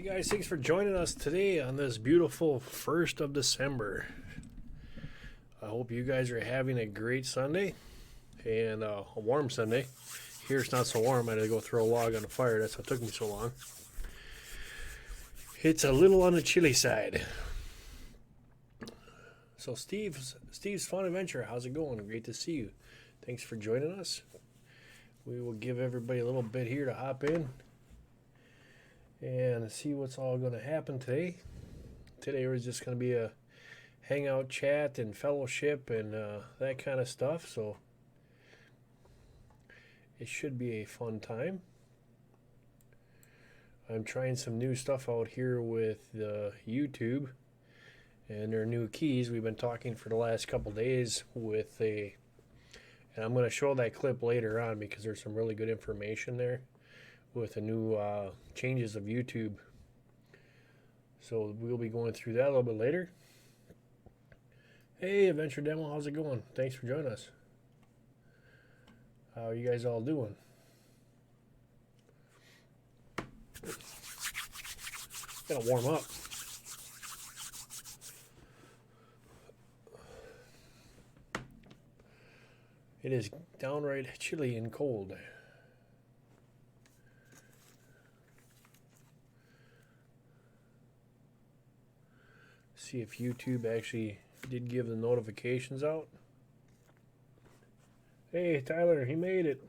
Guys, thanks for joining us today on this beautiful 1st of December. I hope you guys are having a great Sunday and a warm Sunday. Here it's not so warm. I had to go throw a log on the fire. That's what took me so long. It's a little on the chilly side. So Steve's Fun Adventure, how's it going? Great to see you. Thanks for joining us. We will give everybody a little bit here to hop in and see what's all going to happen today. Today was just going to be a hangout, chat, and fellowship and that kind of stuff. So it should be a fun time. I'm trying some new stuff out here with YouTube and their new keys. We've been talking for the last couple days with and I'm going to show that clip later on because there's some really good information there with the new changes of YouTube. So we'll be going through that a little bit later. Hey, Adventure Demo, how's it going? Thanks for joining us. How are you guys all doing? Gotta warm up. It is downright chilly and cold. See if YouTube actually did give the notifications out. Hey, Tyler, he made it.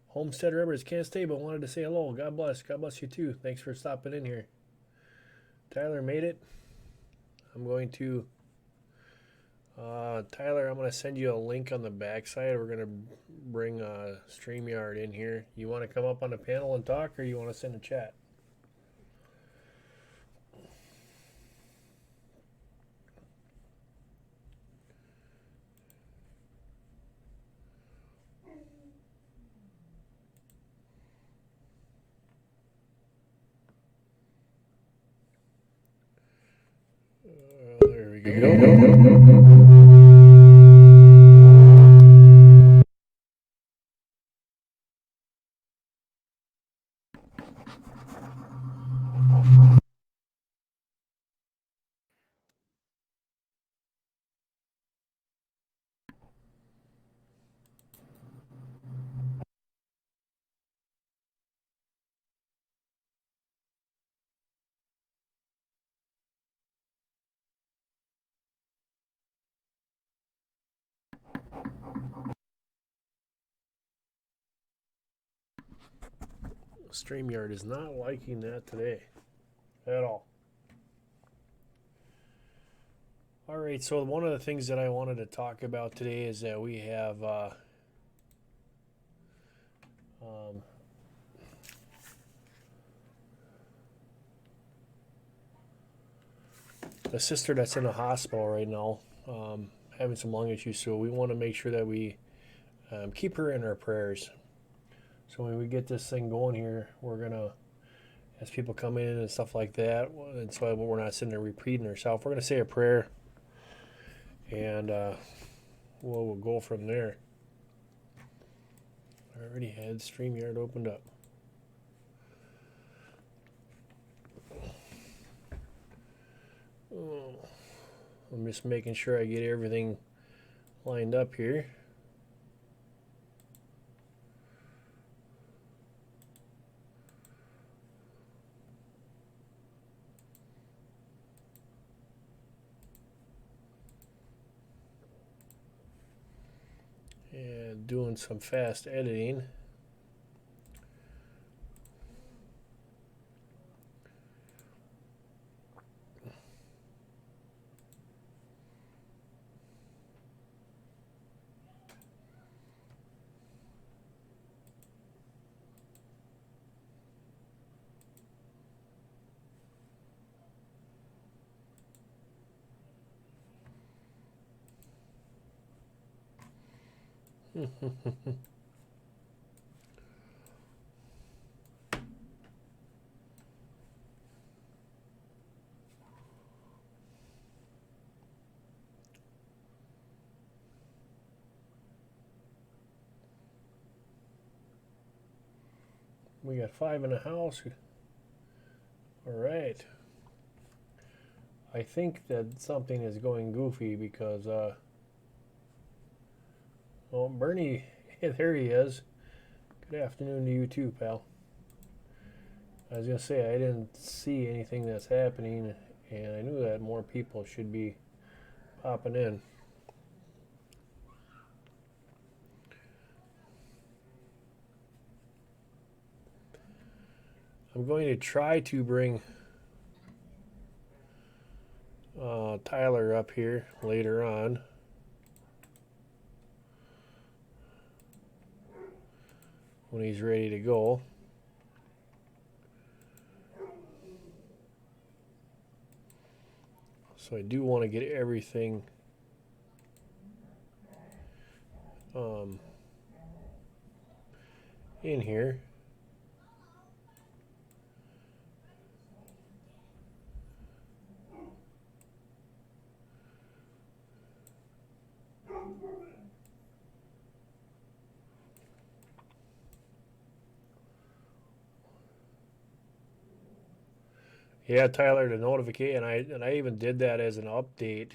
Homestead Rivers can't stay, but wanted to say hello. God bless. God bless you too. Thanks for stopping in here. Tyler made it. I'm going to Tyler, I'm going to send you a link on the backside. We're going to bring StreamYard in here. You want to come up on the panel and talk, or you want to send a chat? There we go. StreamYard is not liking that today at all. All right, so one of the things that I wanted to talk about today is that we have a sister that's in the hospital right now, having some lung issues, so we want to make sure that we keep her in our prayers. So when we get this thing going here, we're going to, as people come in and stuff like that, and so we're not sitting there repeating ourselves, we're going to say a prayer, and we'll go from there. I already had StreamYard opened up. Oh, I'm just making sure I get everything lined up here. And doing some fast editing. We got 5 in the house. All right. I think that something is going goofy because, oh, Bernie, there he is. Good afternoon to you too, pal. I was going to say, I didn't see anything that's happening, and I knew that more people should be popping in. I'm going to try to bring Tyler up here later on. When he's ready to go. So I do want to get everything in here. Yeah, Tyler, the notification, and I even did that as an update,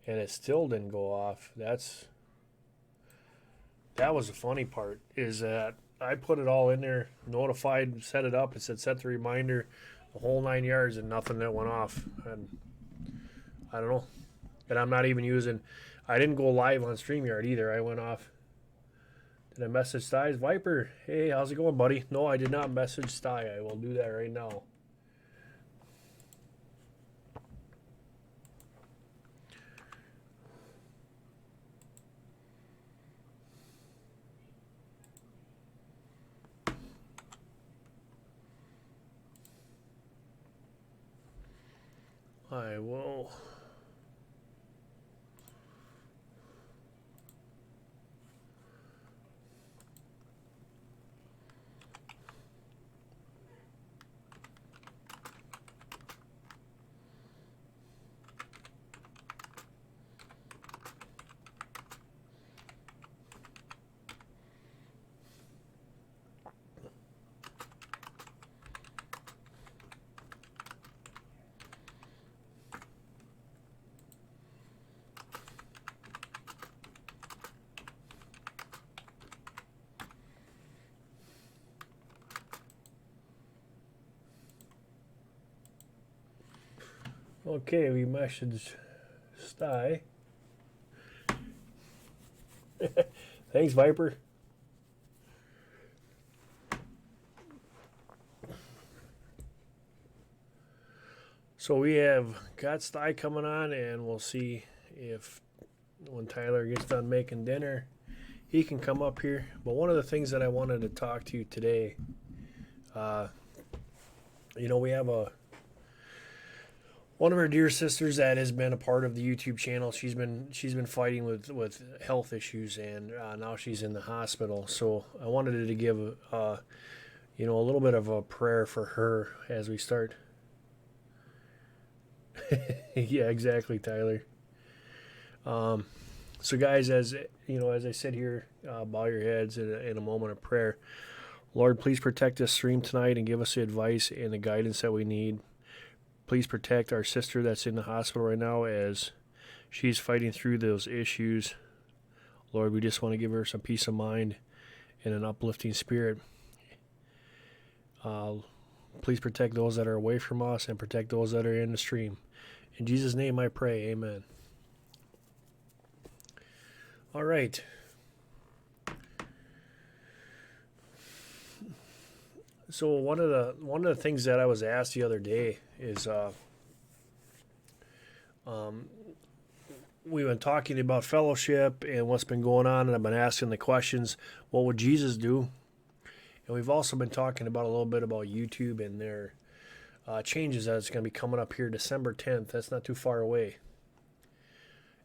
and it still didn't go off. That was the funny part, is that I put it all in there, notified, set it up, it said set the reminder, the whole 9 yards, and nothing that went off. And I don't know. And I'm not even using. I didn't go live on StreamYard either. I went off. Did I message Sty's Viper? Hey, how's it going, buddy? No, I did not message Sty. I will do that right now. I will. Okay, we messaged Sty. Thanks, Viper. So we have got Sty coming on, and we'll see if when Tyler gets done making dinner, he can come up here. But one of the things that I wanted to talk to you today, we have one of our dear sisters that has been a part of the YouTube channel. She's been fighting with health issues, and now she's in the hospital. So I wanted to give a little bit of a prayer for her as we start. Yeah, exactly, Tyler. So guys, as I sit here, bow your heads in a moment of prayer. Lord, please protect this stream tonight and give us the advice and the guidance that we need. Please protect our sister that's in the hospital right now as she's fighting through those issues. Lord, we just want to give her some peace of mind and an uplifting spirit. Please protect those that are away from us and protect those that are in the stream. In Jesus' name I pray, amen. All right. So one of the things that I was asked the other day is we've been talking about fellowship and what's been going on, and I've been asking the questions, what would Jesus do? And we've also been talking about a little bit about YouTube and their changes that's going to be coming up here December 10th. That's not too far away.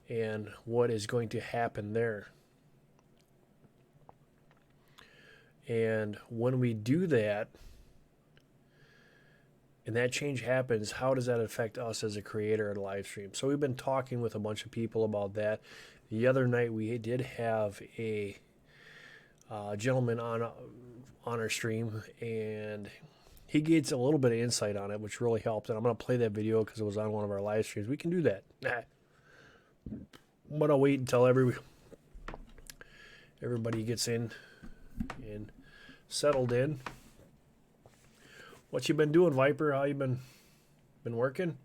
And what is going to happen there. And when we do that, and that change happens, how does that affect us as a creator of a live stream? So we've been talking with a bunch of people about that. The other night we did have a gentleman on our stream, and he gets a little bit of insight on it, which really helped. And I'm going to play that video because it was on one of our live streams. We can do that. I'm going to wait until everybody gets in and settled in. What you been doing, Viper? How you been working?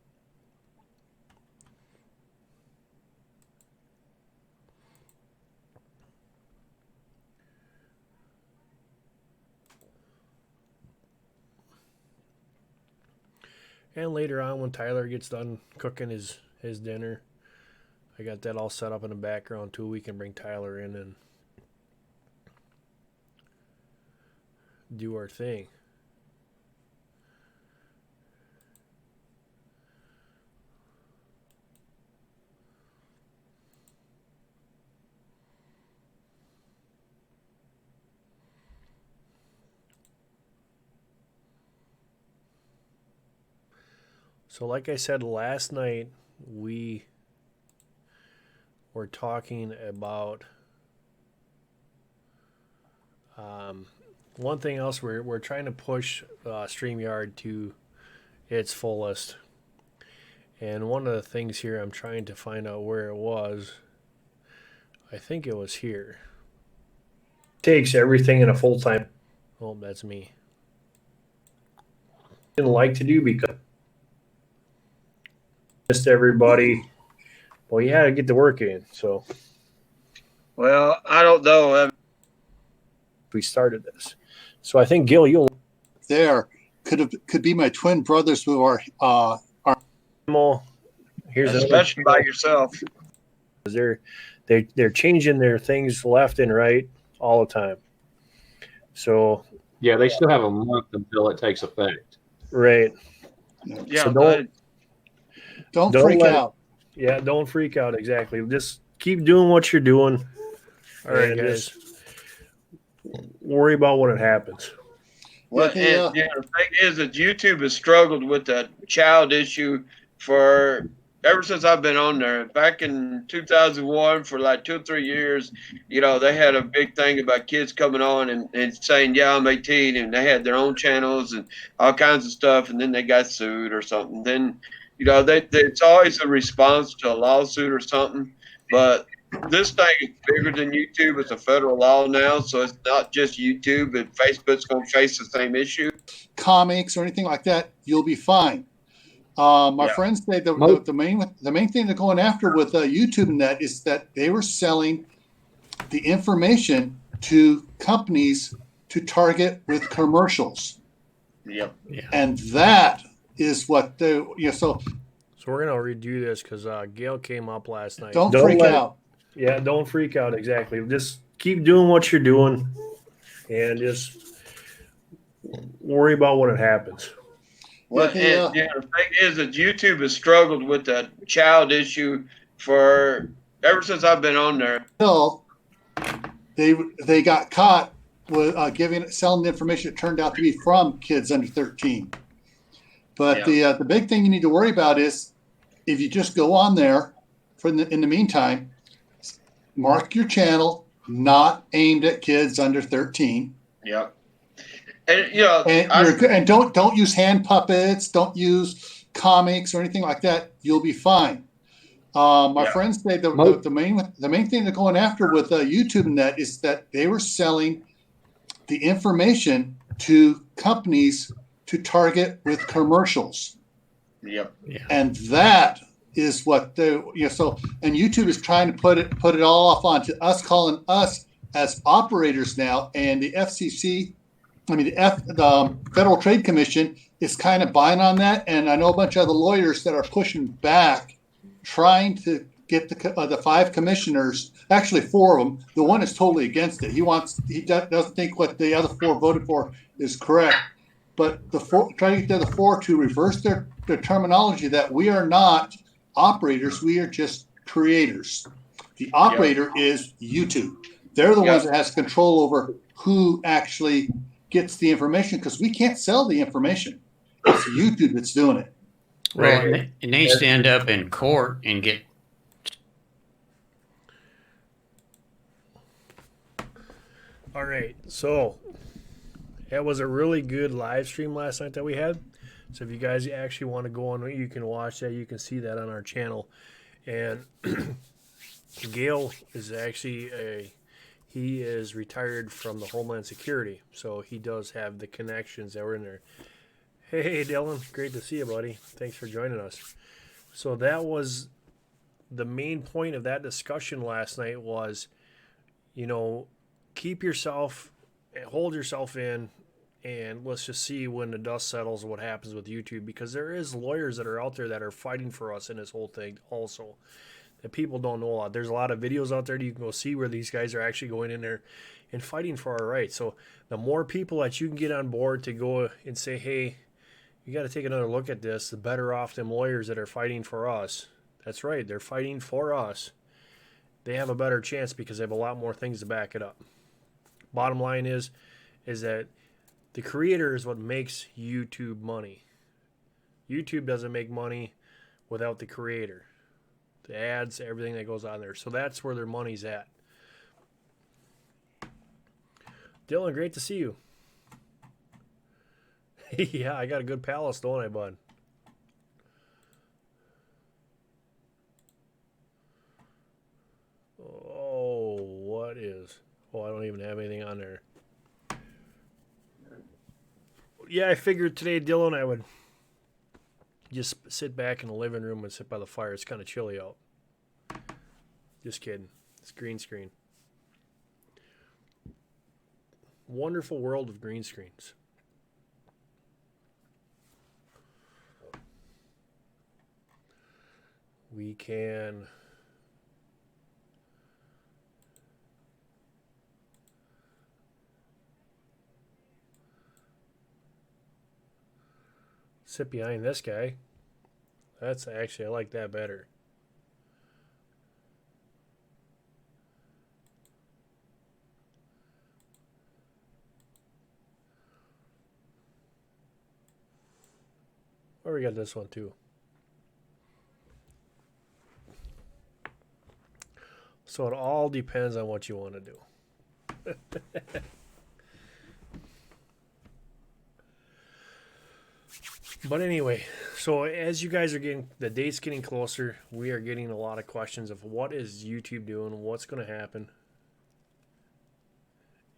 And later on, when Tyler gets done cooking his dinner, I got that all set up in the background too. We can bring Tyler in and do our thing. So like I said last night, we were talking about one thing else. We're trying to push StreamYard to its fullest. And one of the things here, I'm trying to find out where it was. I think it was here. Takes everything in a full-time. Oh, that's me. Didn't like to do because missed everybody. Well, you had to get the work in, so. Well, I don't know. We started this, so I think Gil, you'll there could be my twin brothers who are here's especially by yourself. They're changing their things left and right all the time. So yeah, they still have a month until it takes effect. Right. Yeah. So don't freak out. Yeah, don't freak out. Exactly. Just keep doing what you're doing. All right, guys. Worry about when it happens. Well, the thing is that YouTube has struggled with the child issue ever since I've been on there. Back in 2001, for like 2 or 3 years, they had a big thing about kids coming on and saying, yeah, I'm 18, and they had their own channels and all kinds of stuff, and then they got sued or something. Then, it's always a response to a lawsuit or something, but this thing is bigger than YouTube. It's a federal law now, so it's not just YouTube, and Facebook's going to face the same issue. Comics or anything like that, you'll be fine. My friends say the main thing they're going after with YouTube and that is that they were selling the information to companies to target with commercials. Yep. Yeah. And that is what they So we're gonna redo this because Gail came up last night. Don't freak out. Yeah, don't freak out. Exactly. Just keep doing what you're doing, and just worry about when it happens. Well, the thing is that YouTube has struggled with the child issue ever since I've been on there. They got caught with selling the information that turned out to be from kids under 13. But the big thing you need to worry about is if you just go on there in the meantime, mark your channel not aimed at kids under 13. Yep. And don't use hand puppets, don't use comics or anything like that. You'll be fine. My friends say the main thing they're going after with YouTube and that is that they were selling the information to companies to target with commercials. Yep. Yeah. And that is what and YouTube is trying to put it all off onto us, calling us as operators now, and the FCC. The Federal Trade Commission is kind of buying on that, and I know a bunch of other lawyers that are pushing back, trying to get the 5 commissioners, actually 4 of them. The one is totally against it. He doesn't think what the other 4 voted for is correct, but trying to get the other 4 to reverse their terminology that we are not operators, we are just creators. The operator is YouTube. They're the ones that has control over who actually gets the information, because we can't sell the information. It's YouTube that's doing it. Well, it needs to end up in court and get. All right. So It was a really good live stream last night that we had. So if you guys actually want to go on, you can watch that. You can see that on our channel. And Gail is actually he is retired from the Homeland Security. So he does have the connections that were in there. Hey, Dylan. Great to see you, buddy. Thanks for joining us. So that was the main point of that discussion last night was, keep yourself, hold yourself in, and let's just see when the dust settles what happens with YouTube, because there is lawyers that are out there that are fighting for us in this whole thing also that people don't know a lot. There's a lot of videos out there that you can go see where these guys are actually going in there and fighting for our rights. So the more people that you can get on board to go and say, hey, you got to take another look at this, the better off them lawyers that are fighting for us. That's right, they're fighting for us. They have a better chance because they have a lot more things to back it up. Bottom line is that the creator is what makes YouTube money. YouTube doesn't make money without the creator. The ads, everything that goes on there. So that's where their money's at. Dylan, great to see you. Yeah, I got a good palace, don't I, bud? Oh, what is... Oh, I don't even have anything on there. Yeah, I figured today, Dylan, I would just sit back in the living room and sit by the fire. It's kind of chilly out. Just kidding. It's green screen. Wonderful world of green screens. We can... sit behind this guy. That's actually, I like that better. Or we got this one too. So it all depends on what you want to do. But anyway, so as you guys are getting, the date's getting closer, we are getting a lot of questions of what is YouTube doing, what's going to happen.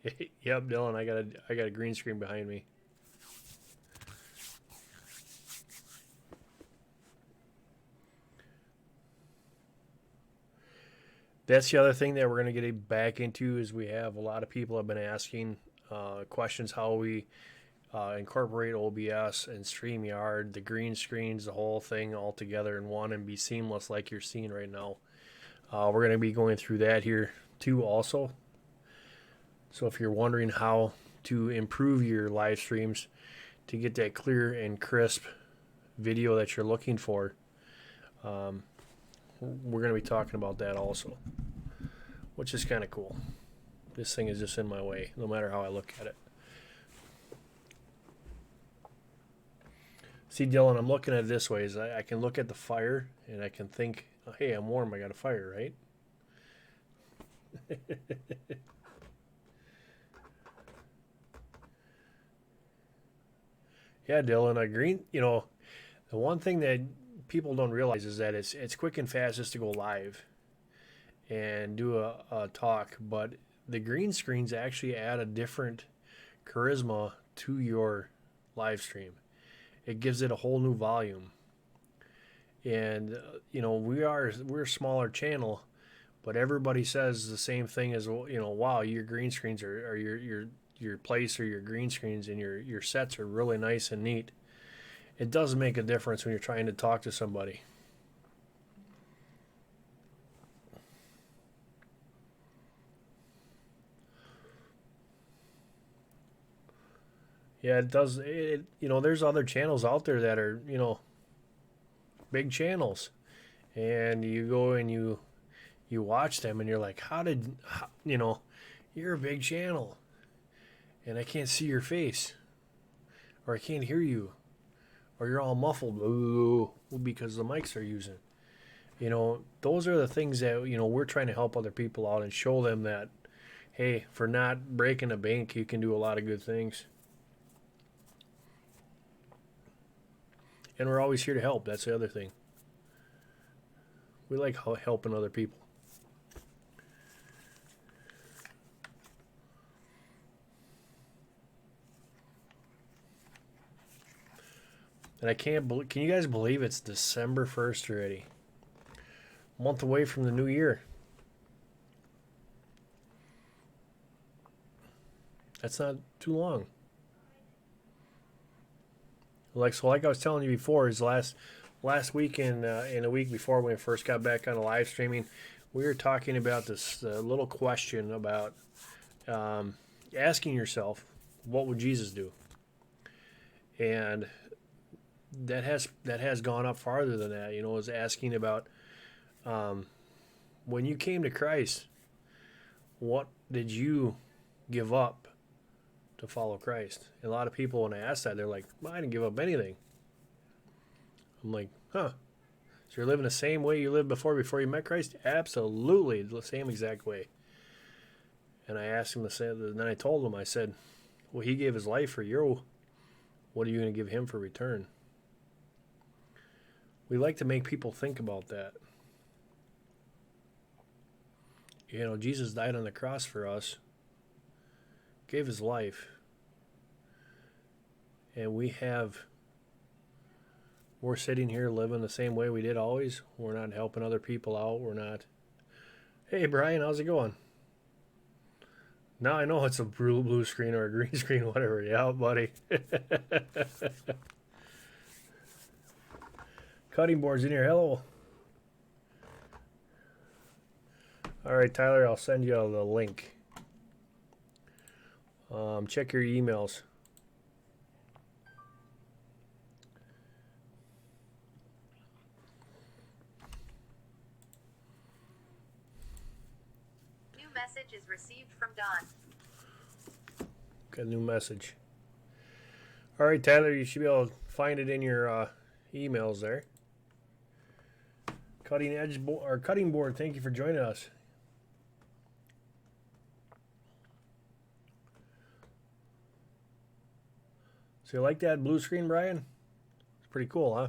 Yep, Dylan, I got a green screen behind me. That's the other thing that we're going to get back into is we have a lot of people have been asking questions how we incorporate OBS and StreamYard, the green screens, the whole thing all together in one and be seamless like you're seeing right now. We're going to be going through that here too also. So if you're wondering how to improve your live streams to get that clear and crisp video that you're looking for, we're going to be talking about that also, which is kind of cool. This thing is just in my way, no matter how I look at it. See, Dylan, I'm looking at it this way. Is I can look at the fire and I can think, oh, hey, I'm warm. I got a fire, right? Yeah, Dylan, green, the one thing that people don't realize is that it's quick and fast just to go live and do a talk, but the green screens actually add a different charisma to your live stream. It gives it a whole new volume. And we're a smaller channel, but everybody says the same thing as, wow, your green screens or your place or your green screens and your sets are really nice and neat. It does make a difference when you're trying to talk to somebody. Yeah, it does. There's other channels out there that are, big channels, and you go and you watch them, and you're like, you're a big channel, and I can't see your face, or I can't hear you, or you're all muffled, because the mics are using. Those are the things that, we're trying to help other people out and show them that, hey, for not breaking a bank, you can do a lot of good things. And we're always here to help. That's the other thing. We like helping other people. And I can't believe, can you guys believe it's December 1st already? A month away from the new year. That's not too long. Like I was telling you before, is last week and a week before when we first got back on the live streaming, we were talking about this little question about asking yourself, what would Jesus do? And that has gone up farther than that. You know, is asking about when you came to Christ, what did you give up to follow Christ? And a lot of people, when I ask that, they're like, well, I didn't give up anything. I'm like, huh. So you're living the same way you lived before you met Christ? Absolutely, the same exact way. And I asked him to say, and then I told him, I said, well, he gave his life for you. What are you going to give him for return? We like to make people think about that. You know, Jesus died on the cross for us, gave his life, and we're sitting here living the same way we did always. We're not helping other people out. We're not, hey, Brian, how's it going? Now I know it's a blue screen or a green screen, whatever. Yeah, buddy. Cutting boards in here. Hello. All right, Tyler, I'll send you the link. Check your emails. New message is received from Don. Got a new message. All right, Tyler, you should be able to find it in your emails there. Cutting board, thank you for joining us. So you like that blue screen, Brian? It's pretty cool, huh?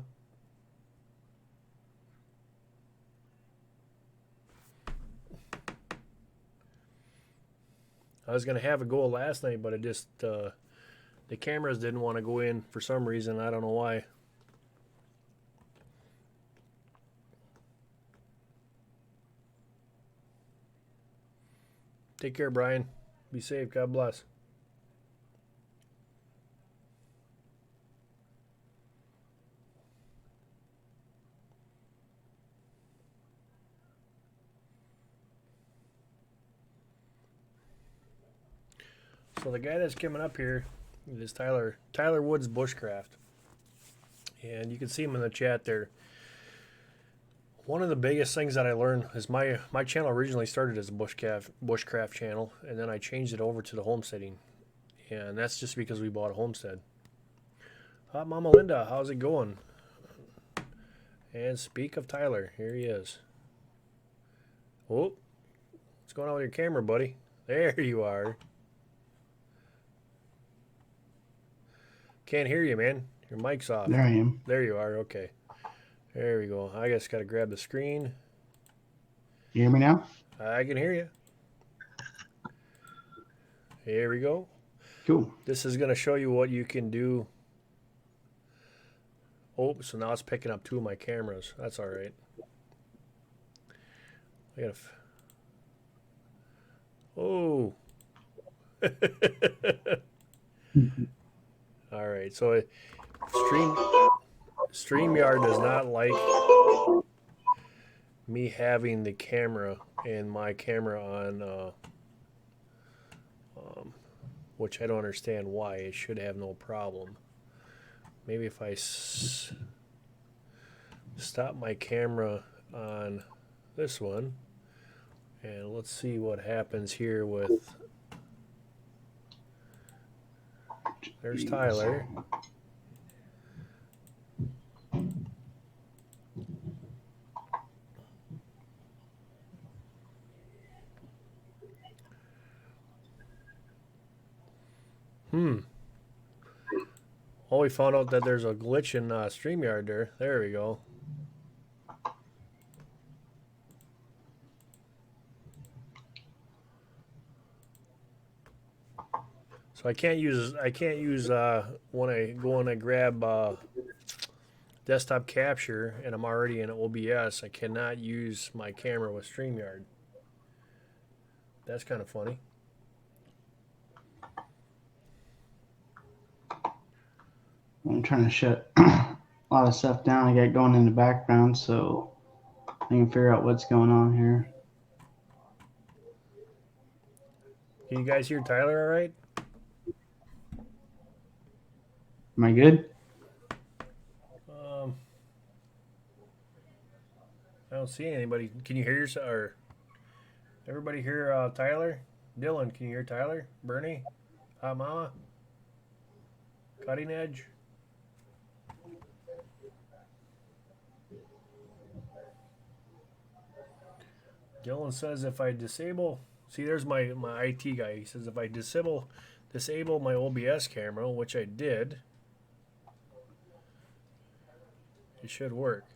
I was going to have it go last night, but it just, the cameras didn't want to go in for some reason. I don't know why. Take care, Brian. Be safe. God bless. So the guy that's coming up here is Tyler Woods Bushcraft. And you can see him in the chat there. One of the biggest things that I learned is my channel originally started as a bushcraft channel, and then I changed it over to the homesteading. And that's just because we bought a homestead. Hi, Mama Linda, how's it going? And speak of Tyler, here he is. Oh, what's going on with your camera, buddy? There you are. Can't hear you, man. Your mic's off. There I am. There you are. Okay. There we go. I just got to grab the screen. You hear me now? I can hear you. Here we go. Cool. This is going to show you what you can do. Oh, so now it's picking up two of my cameras. That's all right. I got Oh. All right. So StreamYard does not like me having the camera and my camera on, which I don't understand why. It should have no problem. Maybe if I stop my camera on this one, and let's see what happens here with... There's Tyler. Oh, we found out that there's a glitch in StreamYard there. There we go. So I can't use when I go and I grab desktop capture and I'm already in OBS. I cannot use my camera with StreamYard. That's kind of funny. I'm trying to shut a lot of stuff down I got going in the background so I can figure out what's going on here. Can you guys hear Tyler all right? Am I good? I don't see anybody. Can you hear yourself? Or everybody hear Tyler? Dylan, can you hear Tyler? Bernie? Hot Mama? Cutting Edge? Dylan says if I disable, see there's my IT guy. He says if I disable my OBS camera, which I did, it should work.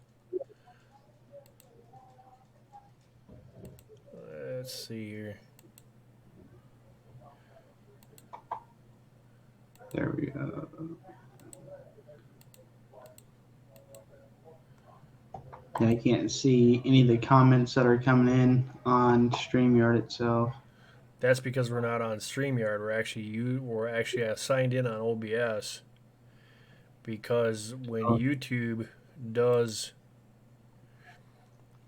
Let's see here. There we go. Yeah, I can't see any of the comments that are coming in on StreamYard itself. That's because we're not on StreamYard. We're actually signed in on OBS. Because when YouTube does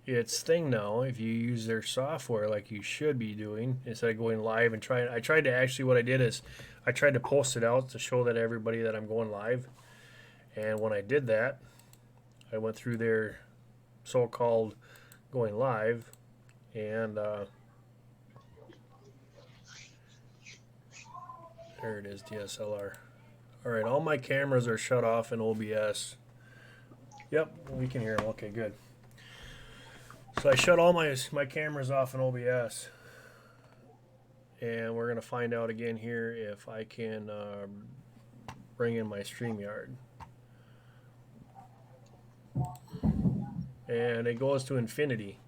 its thing now, if you use their software like you should be doing, instead of going live and trying, I tried to actually, what I did is I tried to post it out to show that everybody that I'm going live. And when I did that, I went through their so-called going live and there it is, DSLR. All right, all my cameras are shut off in OBS. Yep, we can hear them. Okay, good. So I shut all my cameras off in OBS. And we're going to find out again here if I can bring in my StreamYard. And it goes to infinity.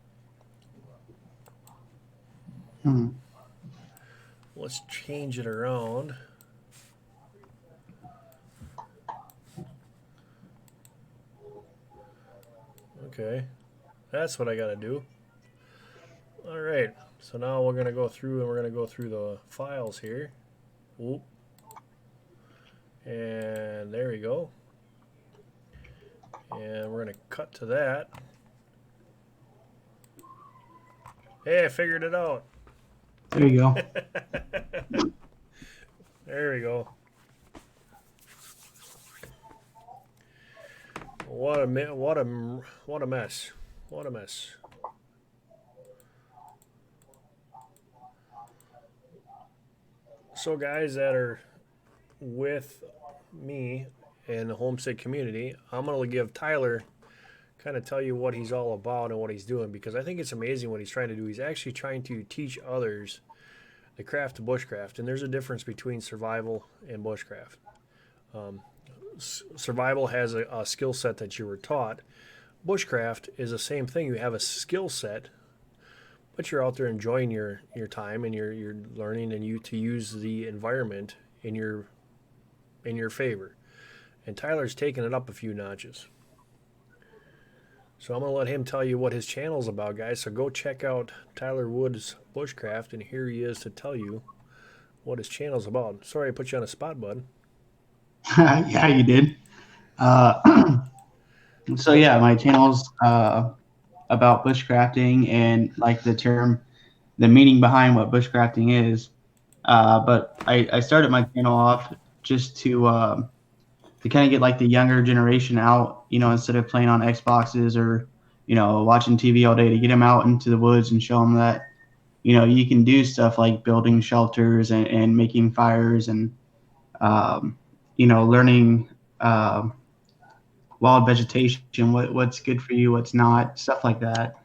Let's change it around. Okay, that's what I got to do. All right, so now we're going to go through and we're going to go through the files here. Oop. And there we go. And we're going to cut to that. Hey, I figured it out. There you go. There we go. What a mess. What a mess. So guys that are with me in the homestead community, I'm going to give Tyler kind of tell you what he's all about and what he's doing, because I think it's amazing what he's trying to do. He's actually trying to teach others the craft of bushcraft, and there's a difference between survival and bushcraft. Survival has a skill set that you were taught. Bushcraft is the same thing. You have a skill set, but you're out there enjoying your time and you're learning and to use the environment in your favor. And Tyler's taking it up a few notches. So I'm going to let him tell you what his channel's about, guys. So go check out Tyler Wood's Bushcraft, and here he is to tell you what his channel's about. Sorry I put you on a spot, bud. Yeah, you did. So yeah, my channel's about bushcrafting and like the meaning behind what bushcrafting is. But I started my channel off just to kind of get like the younger generation out, instead of playing on Xboxes or, watching TV all day, to get them out into the woods and show them that, you can do stuff like building shelters and making fires and, learning wild vegetation, what's good for you, what's not, stuff like that.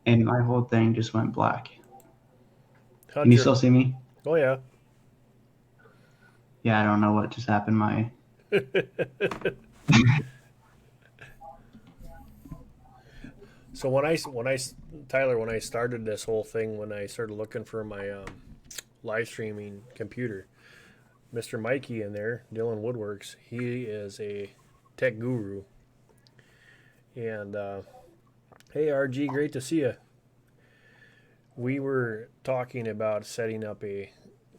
And my whole thing just went black. Can you still see me? Oh, yeah. Yeah, I don't know what just happened. So when I started this whole thing, when I started looking for my live streaming computer, Mr. Mikey in there, Dylan Woodworks, he is a tech guru. And hey, RG, great to see you. We were talking about setting up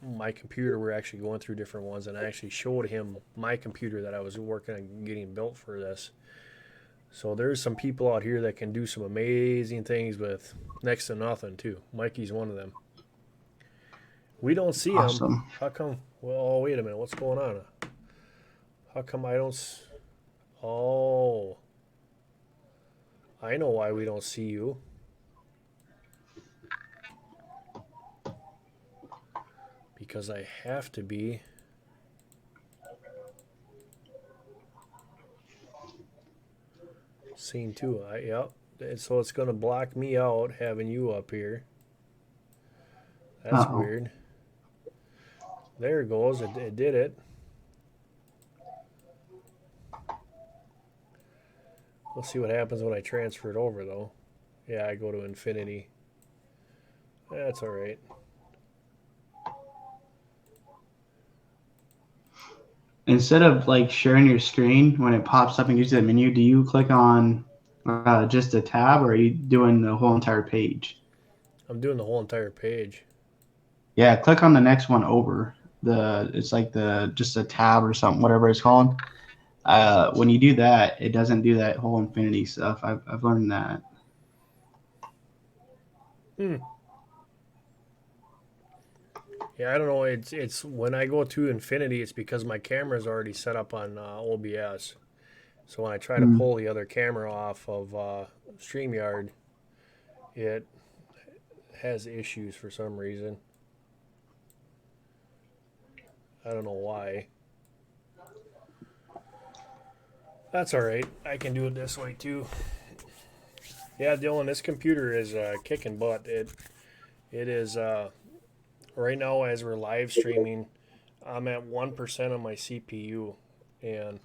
my computer. We're actually going through different ones, and I actually showed him my computer that I was working on getting built for this. So there's some people out here that can do some amazing things with next to nothing too. Mikey's one of them. We don't see him. Awesome. How come? Well, wait a minute. What's going on? How come I don't? Oh, I know why we don't see you. Because I have to be. Scene 2. Yep. So it's going to block me out having you up here. That's weird. There it goes. It did it. We'll see what happens when I transfer it over, though. Yeah, I go to infinity. That's all right. Instead of like sharing your screen when it pops up and gives you that menu, do you click on just a tab, or are you doing the whole entire page? I'm doing the whole entire page. Yeah, click on the next one over. It's like just a tab or something, whatever it's called. When you do that, it doesn't do that whole infinity stuff. I've learned that. Yeah, I don't know. It's when I go to infinity, it's because my camera is already set up on OBS. So when I try to pull the other camera off of StreamYard, it has issues for some reason. I don't know why. That's all right. I can do it this way too. Yeah, Dylan, this computer is kicking butt. It is. Right now, as we're live streaming, I'm at 1% of my CPU, and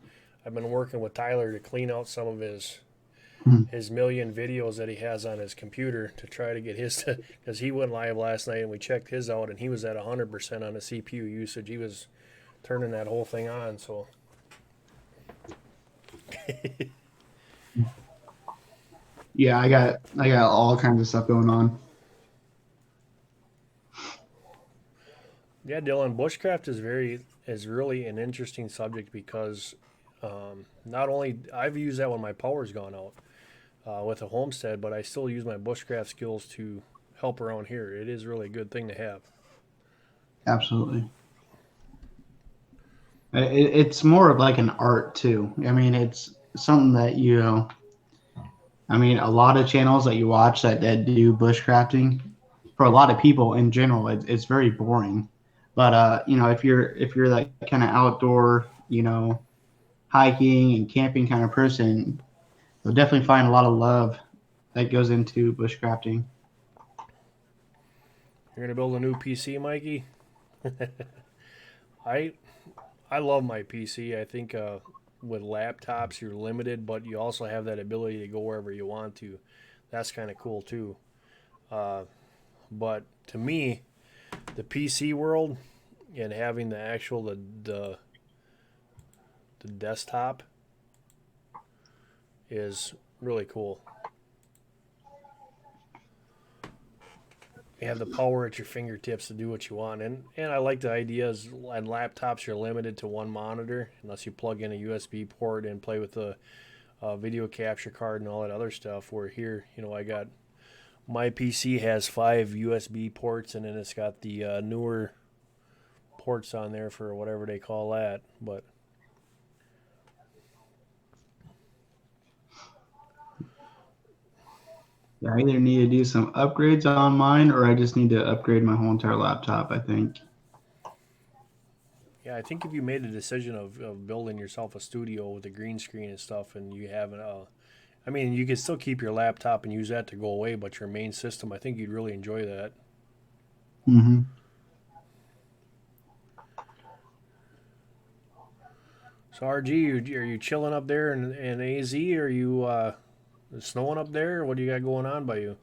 I've been working with Tyler to clean out some of his million videos that he has on his computer to try to get his, because he went live last night and we checked his out, and he was at 100% on the CPU usage. He was turning that whole thing on, so. Yeah, I got all kinds of stuff going on. Yeah, Dylan, bushcraft is really an interesting subject because not only I've used that when my power's gone out with a homestead, but I still use my bushcraft skills to help around here. It is really a good thing to have. Absolutely. It's more of like an art too. I mean, it's something that a lot of channels that you watch that do bushcrafting, for a lot of people in general, it's very boring. But if you're that kind of outdoor, hiking and camping kind of person, you'll definitely find a lot of love that goes into bushcrafting. You're gonna build a new PC, Mikey? I love my PC. I think with laptops you're limited, but you also have that ability to go wherever you want to. That's kind of cool too. But to me, the PC world and having the desktop is really cool. You have the power at your fingertips to do what you want, and I like the ideas. On laptops, you're limited to one monitor unless you plug in a USB port and play with the video capture card and all that other stuff. Where here, I got my PC has 5 USB ports, and then it's got the newer ports on there for whatever they call that. But I either need to do some upgrades on mine, or I just need to upgrade my whole entire laptop, I think. yeah, I think if you made a decision of building yourself a studio with a green screen and stuff, and you have you can still keep your laptop and use that to go away, but your main system, I think you'd really enjoy that. Mm-hmm. So RG, are you chilling up there in AZ? Are you snowing up there? What do you got going on by you?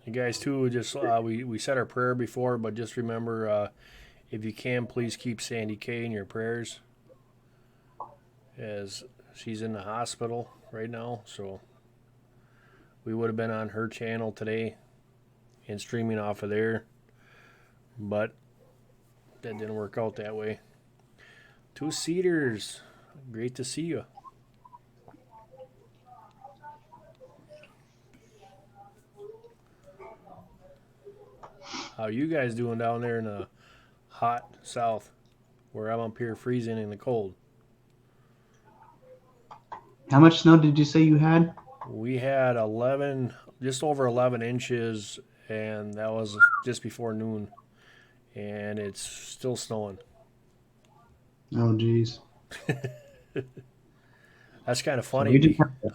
You guys too, just we said our prayer before, but just remember, if you can, please keep Sandy Kay in your prayers, as she's in the hospital right now. So we would have been on her channel today and streaming off of there, but that didn't work out that way. Two Cedars, great to see you. How you guys doing down there in the hot south, where I'm up here freezing in the cold? How much snow did you say you had? We had 11, just over 11 inches, and that was just before noon, and it's still snowing. Oh, geez. That's kind of So we funny. just have to-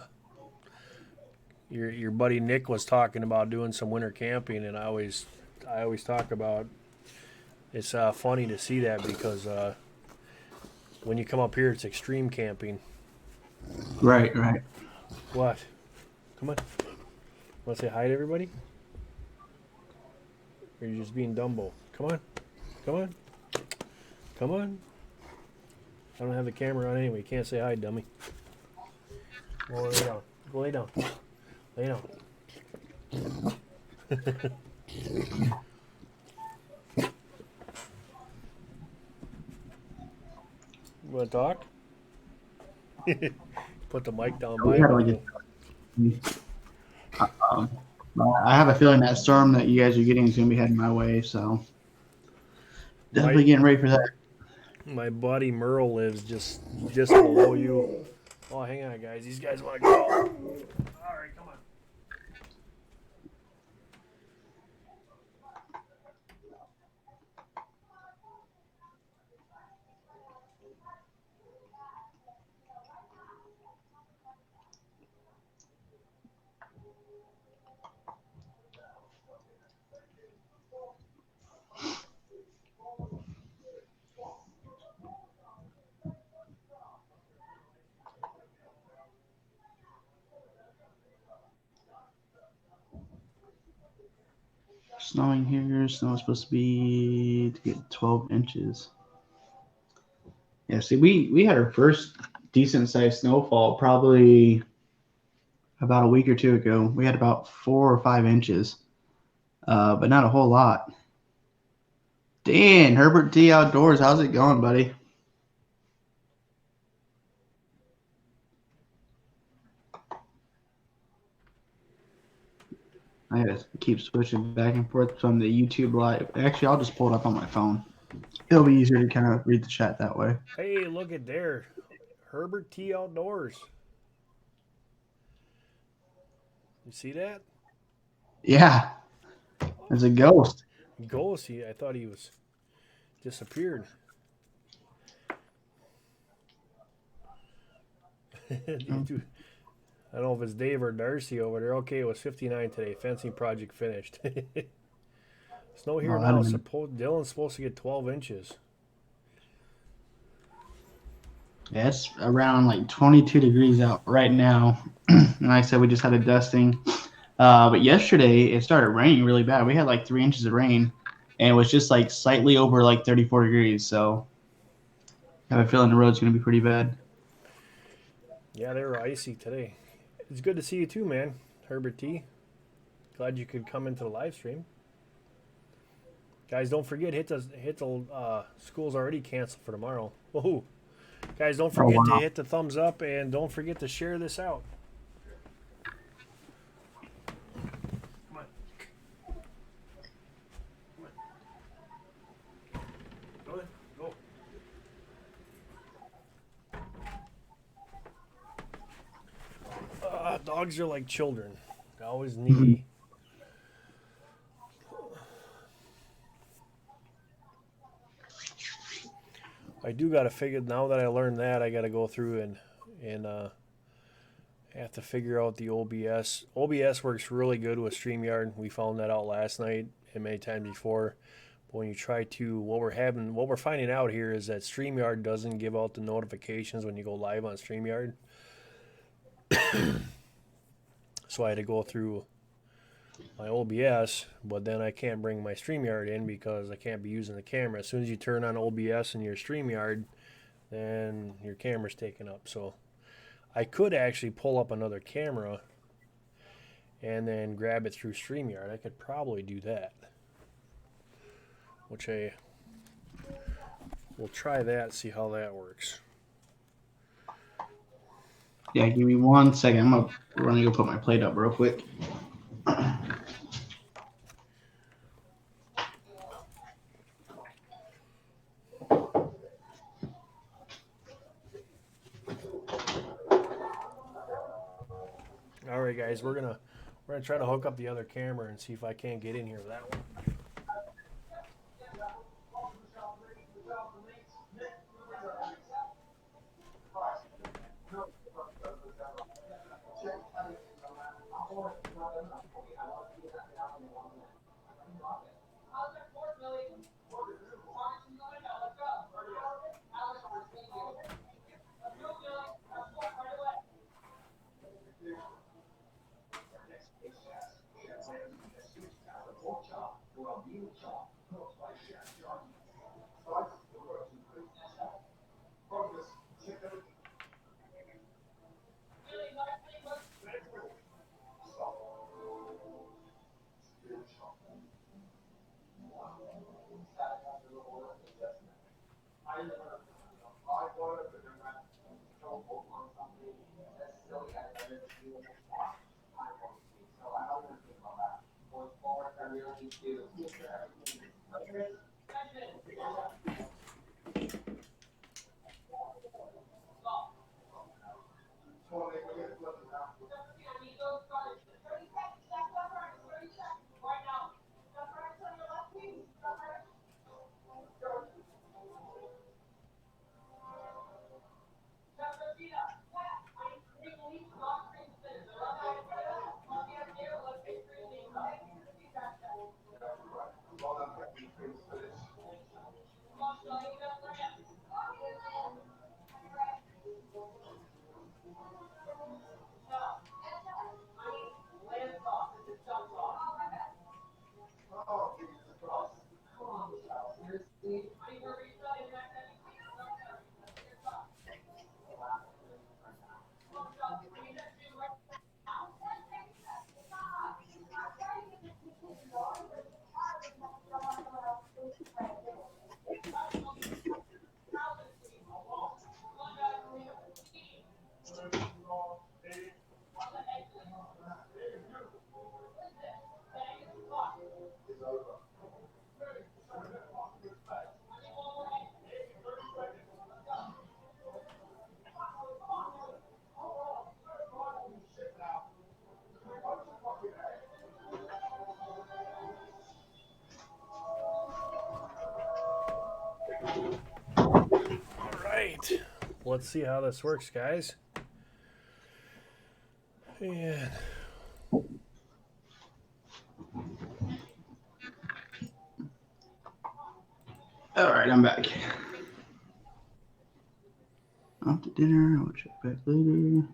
Your buddy Nick was talking about doing some winter camping, and I always talk about it's funny to see that because when you come up here, it's extreme camping. Right. What? Come on. Want to say hi to everybody? Or are you just being Dumbo? Come on. I don't have the camera on anyway. You can't say hi, dummy. Go lay down. Lay down. You want to talk? Put the mic down by you. I have a feeling that storm that you guys are getting is going to be heading my way, so definitely getting ready for that. My buddy Merle lives just below you. Oh, hang on, guys. These guys want to go. All right, come on. Snowing here. Snow is supposed to get 12 inches. Yeah, see, we had our first decent sized snowfall probably about a week or two ago. We had about 4 or 5 inches, but not a whole lot. Dan, Herbert T Outdoors, how's it going, buddy? I gotta keep switching back and forth from the YouTube live. Actually, I'll just pull it up on my phone. It'll be easier to kind of read the chat that way. Hey, look at there. Herbert T Outdoors. You see that? Yeah, there's a ghost. Ghost. I thought he was disappeared. I don't know if it's Dave or Darcy over there. Okay, it was 59 today. Fencing project finished. Snow here now. Dylan's supposed to get 12 inches. Yeah, it's around like 22 degrees out right now. And like I said, we just had a dusting. But yesterday, it started raining really bad. We had like 3 inches of rain, and it was just like slightly over like 34 degrees. So I have a feeling the road's going to be pretty bad. Yeah, they were icy today. It's good to see you too, man. Herbert T. Glad you could come into the live stream. Guys, don't forget, hit the school's already canceled for tomorrow. Woohoo. Guys, don't forget to hit the thumbs up, and don't forget to share this out. Come on. Go. Dogs are like children. They're always needy. I do got to figure, now that I learned that, I got to go through and and I have to figure out the OBS. OBS works really good with StreamYard. We found that out last night and many times before. But when you try to, what we're finding out here is that StreamYard doesn't give out the notifications when you go live on StreamYard. So I had to go through my OBS, but then I can't bring my StreamYard in because I can't be using the camera. As soon as you turn on OBS in your StreamYard, then your camera's taken up. So I could actually pull up another camera and then grab it through StreamYard. I could probably do that, which I will try that, see how that works. Yeah, give me 1 second. I'm gonna run and go put my plate up real quick. All right, guys, we're gonna try to hook up the other camera and see if I can't get in here with that one. Right. Let's see how this works, guys. And All right, I'm back. Off to dinner. I'll check back later.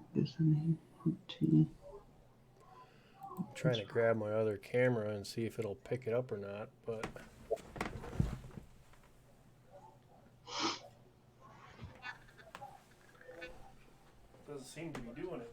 Tea. I'm trying to grab my other camera and see if it'll pick it up or not, but doesn't seem to be doing it.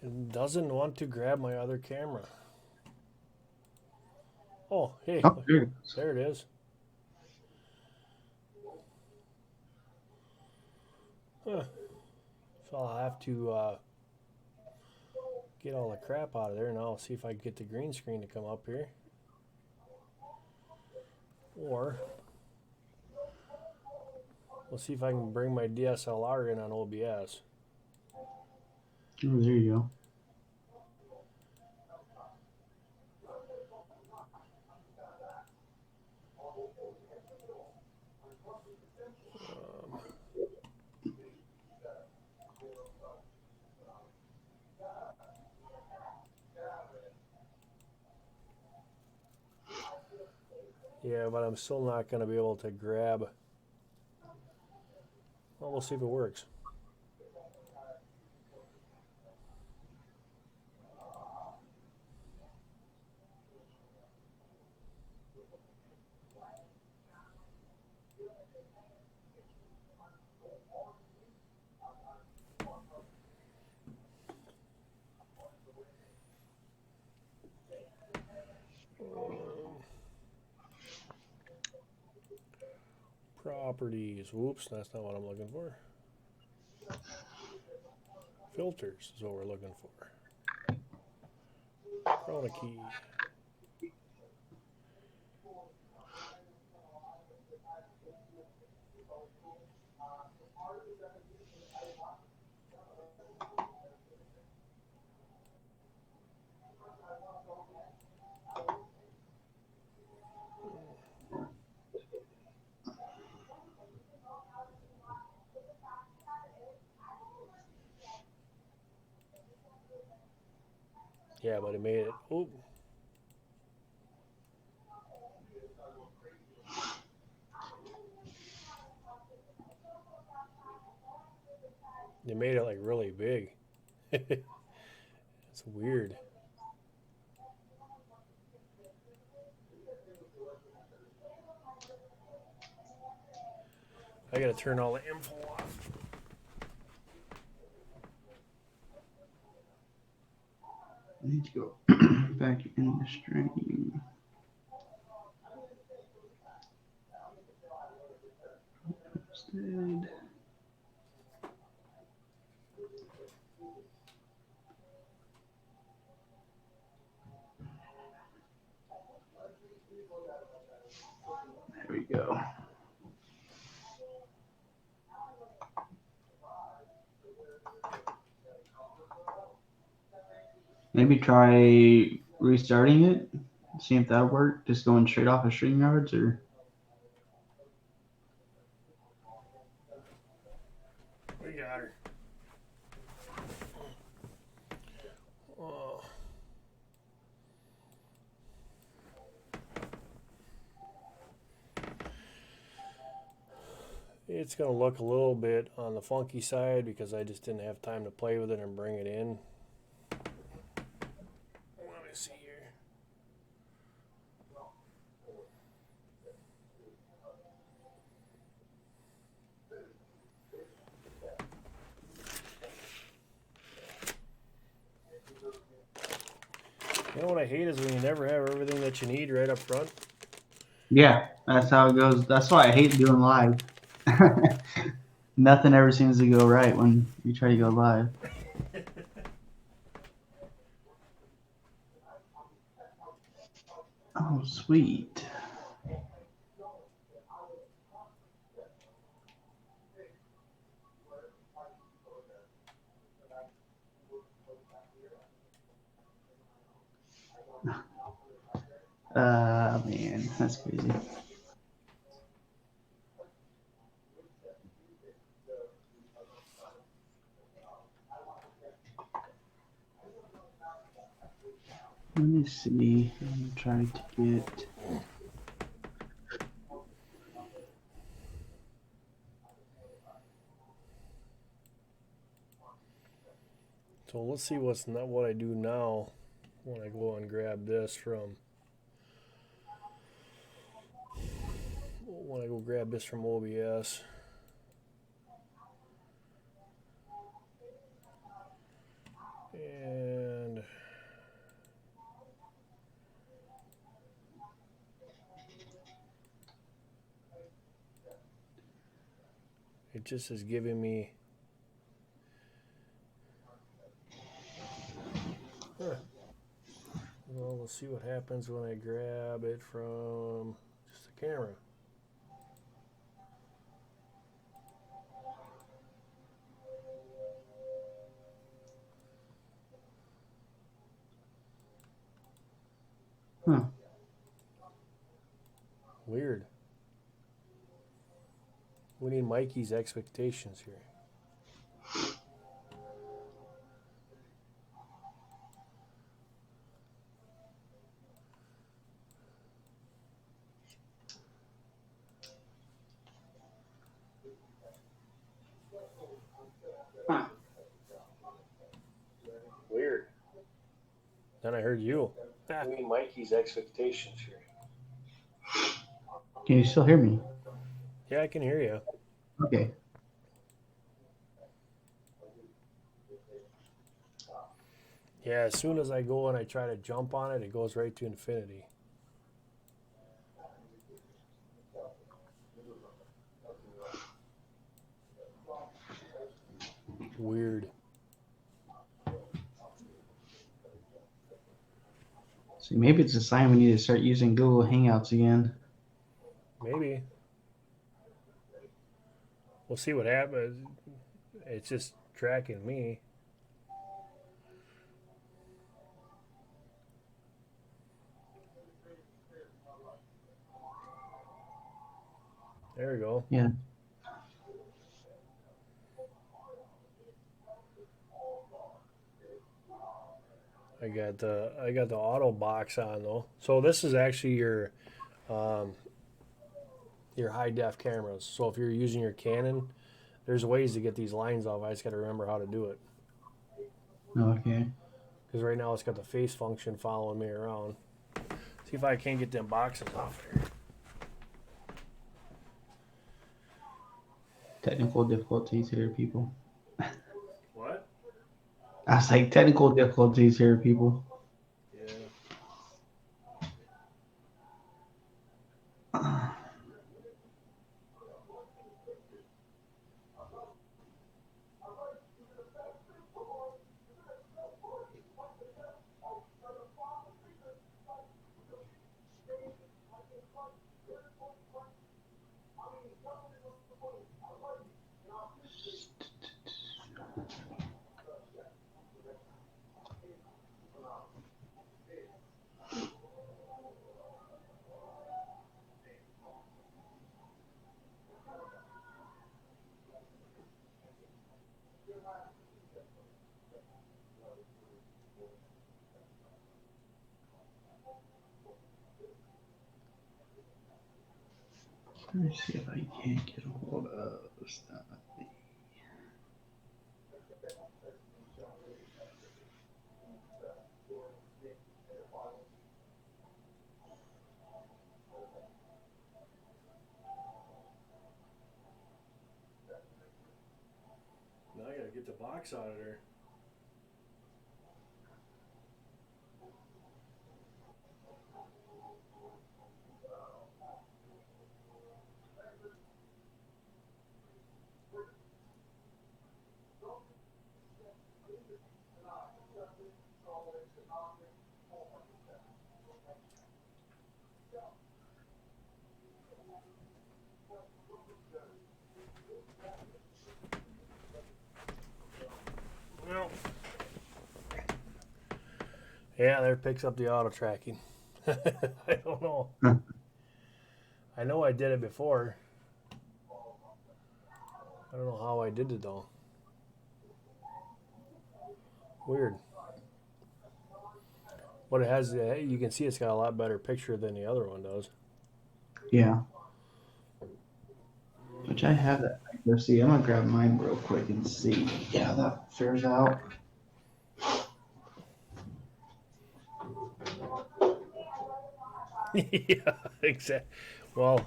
It doesn't want to grab my other camera. Oh, hey, Oh, there it is. there it is. Huh. So I'll have to get all the crap out of there, and I'll see if I can get the green screen to come up here. Or we'll see if I can bring my DSLR in on OBS. Oh, there you go. Yeah, but I'm still not going to be able to grab. Well, we'll see if it works. Properties. Whoops, that's not what I'm looking for. Filters is what we're looking for. Chroma key. Yeah, but it made it. Oop. They made it like really big. It's weird. I gotta turn all the info off. I need to go back in the stream. Homestead. There we go. Maybe try restarting it. See if that worked. Just going straight off of StreamYards, or We got her. Oh. It's going to look a little bit on the funky side because I just didn't have time to play with it and bring it in. Let me see here. You know what I hate is when you never have everything that you need right up front. yeah, that's how it goes. That's why I hate doing live. Nothing ever seems to go right when you try to go live. Oh, sweet. Man, that's crazy. Let me see. I'm trying to get. So let's see what's not what I do now when I go and grab this from. When I go grab this from OBS. And it just is giving me see what happens when I grab it from just the camera. Huh. Weird. We need Mikey's expectations here. Huh. Weird. Then I heard you. We need Mikey's expectations here. Can you still hear me? Yeah, I can hear you. Okay. Yeah, as soon as I go and I try to jump on it, it goes right to infinity. Weird. See, maybe it's a sign we need to start using Google Hangouts again. Maybe. We'll see what happens. It's just tracking me. There we go. Yeah. I got the auto box on though. So this is actually your high def cameras. So if you're using your Canon, there's ways to get these lines off. I just got to remember how to do it. Okay. Because right now it's got the face function following me around. See if I can't get them boxes off here. Technical difficulties here, people. What? I was like, technical difficulties here, people. Yeah. Let me see if I can't get a hold of stuff. Now I gotta get the box out of there. Well, yeah, there picks up the auto tracking. I don't know. Huh. I know I did it before. I don't know how I did it though. Weird. What it has, you can see it's got a lot better picture than the other one does. Yeah. Which I have that. Let's see. I'm gonna grab mine real quick and see. Yeah, that fares out. Yeah, exactly. Well,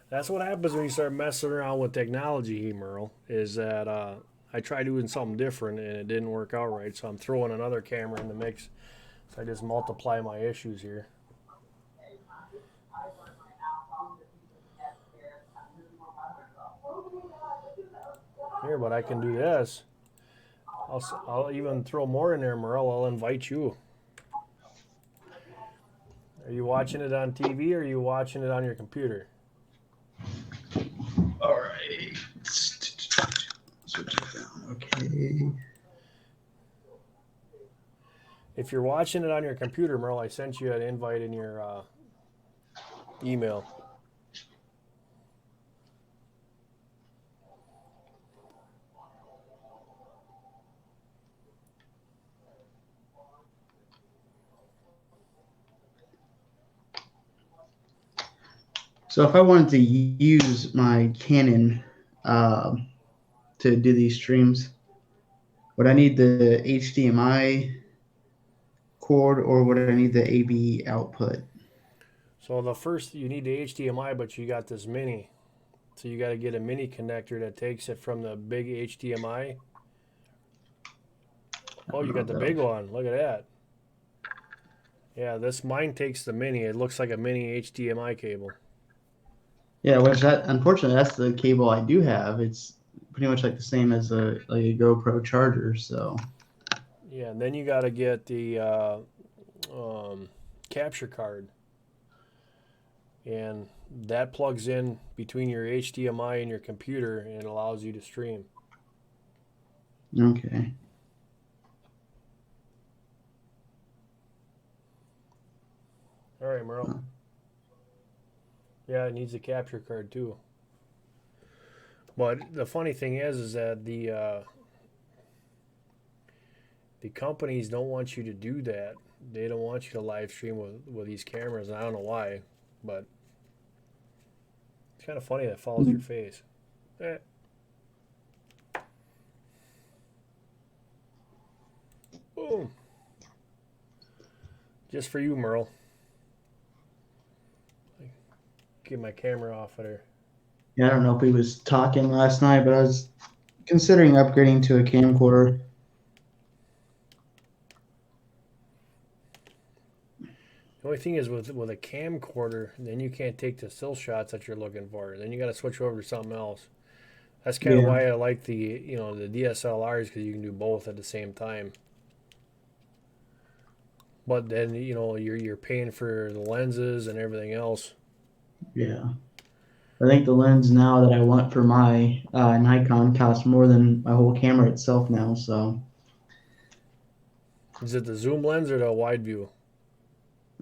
that's what happens when you start messing around with technology, Merle, is that I tried doing something different and it didn't work out right. So I'm throwing another camera in the mix. So I just multiply my issues here. Here, but I can do this. I'll even throw more in there, Merle. I'll invite you. Are you watching it on TV or are you watching it on your computer? All right. Switch it down. Okay. If you're watching it on your computer, Merle, I sent you an invite in your email. So if I wanted to use my Canon to do these streams, would I need the HDMI cord or would I need the AV output? So the first, you need the HDMI, but you got this mini. So you got to get a mini connector that takes it from the big HDMI. Oh, you got the big one. Look at that. Yeah, mine takes the mini. It looks like a mini HDMI cable. Yeah, which unfortunately that's the cable I do have. It's pretty much like the same as a GoPro charger. So Yeah, and then you got to get the capture card, and that plugs in between your HDMI and your computer, and it allows you to stream. okay. All right, Merle. Yeah, it needs a capture card too. But the funny thing is that the companies don't want you to do that. They don't want you to live stream with these cameras, and I don't know why, but it's kind of funny that follows your face. Eh. Boom. Just for you, Merle. Get my camera off of there. Yeah, I don't know if we was talking last night, but I was considering upgrading to a camcorder. The only thing is with a camcorder, then you can't take the still shots that you're looking for. Then you got to switch over to something else. That's kind of why I like the the DSLRs, because you can do both at the same time. But then you're paying for the lenses and everything else. Yeah. I think the lens now that I want for my Nikon costs more than my whole camera itself now. So Is it the zoom lens or the wide view?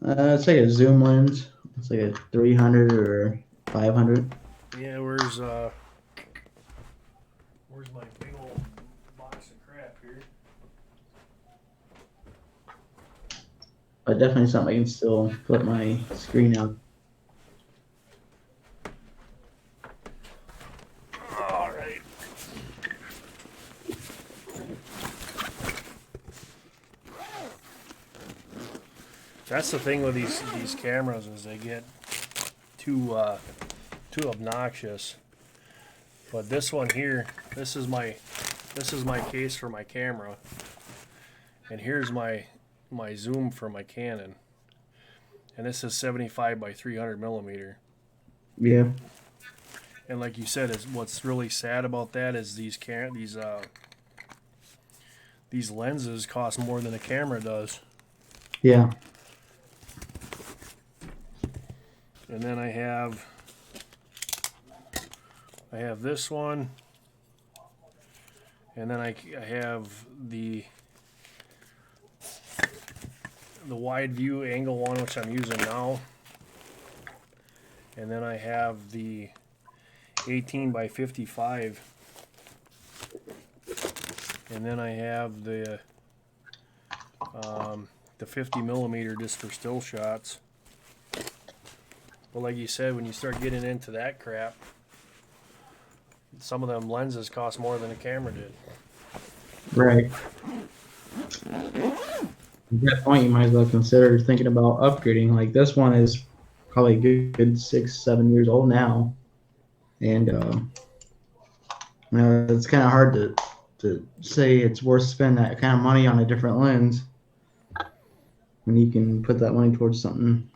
it's like a zoom lens. It's like a 300 or 500. Yeah, where's my big old box of crap here? But definitely something I can still flip my screen out. All right. That's the thing with these cameras, is they get too obnoxious. But this one here, this is my case for my camera, and here's my zoom for my Canon, and this is 75 by 300 millimeter. Yeah. And like you said, is what's really sad about that is these lenses cost more than a camera does. Yeah. And then I have this one, and then I have the wide view angle one, which I'm using now, and then I have the 18 by 55, and then I have the 50 millimeter just for still shots. But like you said, when you start getting into that crap, some of them lenses cost more than a camera did. Right. At that point, you might as well consider thinking about upgrading. Like this one is probably a good 6-7 years old now, and it's kind of hard to say it's worth spending that kind of money on a different lens when you can put that money towards something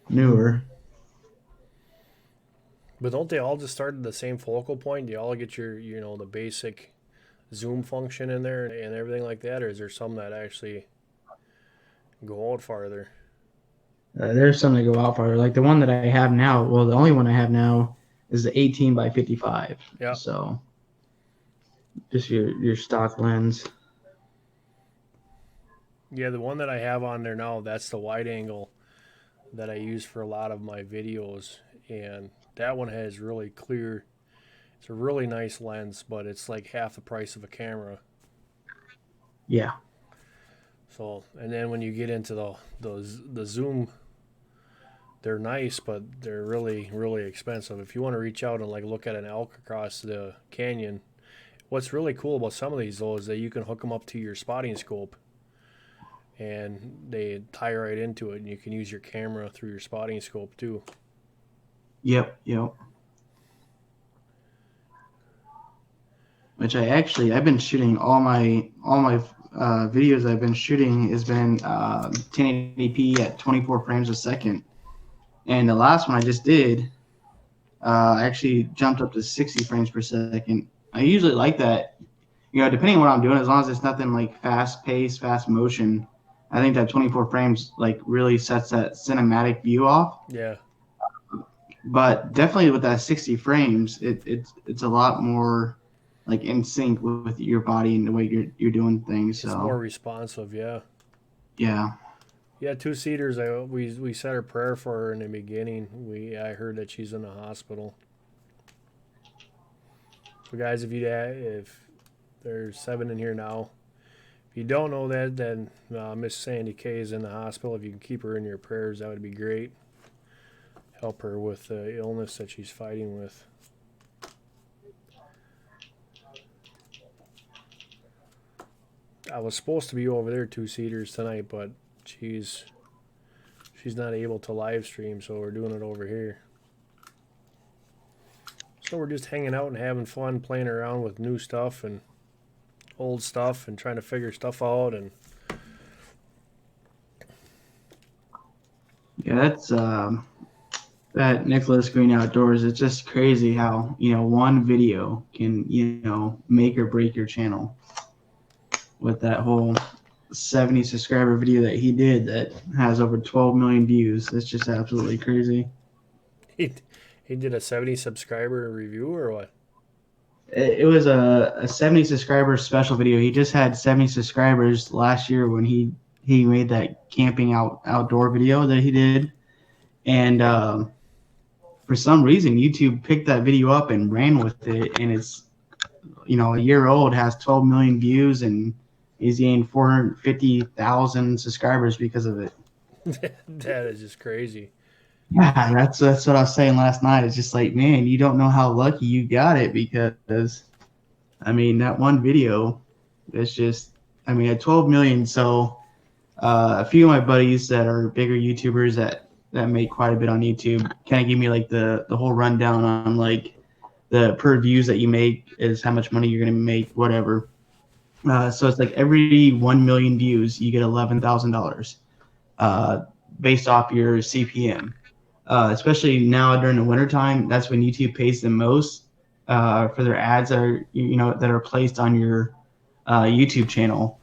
newer. But don't they all just start at the same focal point? Do you all get your the basic zoom function in there and everything like that, or is there some that actually go out farther? There's some that go out farther. Like the one that I have now, well, the only one I have now is the 18 by 55. Yeah. So just your stock lens. Yeah, the one that I have on there now, that's the wide angle that I use for a lot of my videos, and that one has really clear. It's a really nice lens, but it's like half the price of a camera. Yeah. So, and then when you get into the zoom, they're nice, but they're really expensive. If you want to reach out and like look at an elk across the canyon, what's really cool about some of these though is that you can hook them up to your spotting scope, and they tie right into it, and you can use your camera through your spotting scope too. Yep. Which I've been shooting all my videos I've been shooting has been 1080p at 24 frames a second, and the last one I just did I actually jumped up to 60 frames per second. I usually like that, depending on what I'm doing, as long as it's nothing like fast pace, fast motion. I think that 24 frames like really sets that cinematic view off. Yeah. But definitely with that 60 frames, it's a lot more like in sync with your body and the way you're doing things. It's So more responsive, yeah. yeah. Yeah, two-seaters. We said our prayer for her in the beginning. I heard that she's in the hospital. So guys, if there's 7 in here now, if you don't know that, then Miss Sandy Kay is in the hospital. If you can keep her in your prayers, that would be great. Help her with the illness that she's fighting with. I was supposed to be over there two-seaters tonight, but she's not able to live stream, so we're doing it over here. So we're just hanging out and having fun, playing around with new stuff and old stuff and trying to figure stuff out. And Yeah, that's that Nicholas Green Outdoors. It's just crazy how one video can make or break your channel. With that whole 70 subscriber video that he did that has over 12 million views, it's just absolutely crazy. he did a 70 subscriber review or what? It was a 70 subscriber special video. He just had 70 subscribers last year when he made that camping outdoor video that he did, and for some reason YouTube picked that video up and ran with it, and it's a year old, has 12 million views, and he's gained 450,000 subscribers because of it. That is just crazy. Yeah, that's what I was saying last night. It's just like, man, you don't know how lucky you got it, because that one video is just, at 12 million. So a few of my buddies that are bigger YouTubers that make quite a bit on YouTube kind of give me like the whole rundown on like the per views that you make is how much money you're going to make, whatever. So it's like every 1 million views, you get $11,000 based off your CPM. Especially now during the wintertime, that's when YouTube pays the most for their ads that are placed on your YouTube channel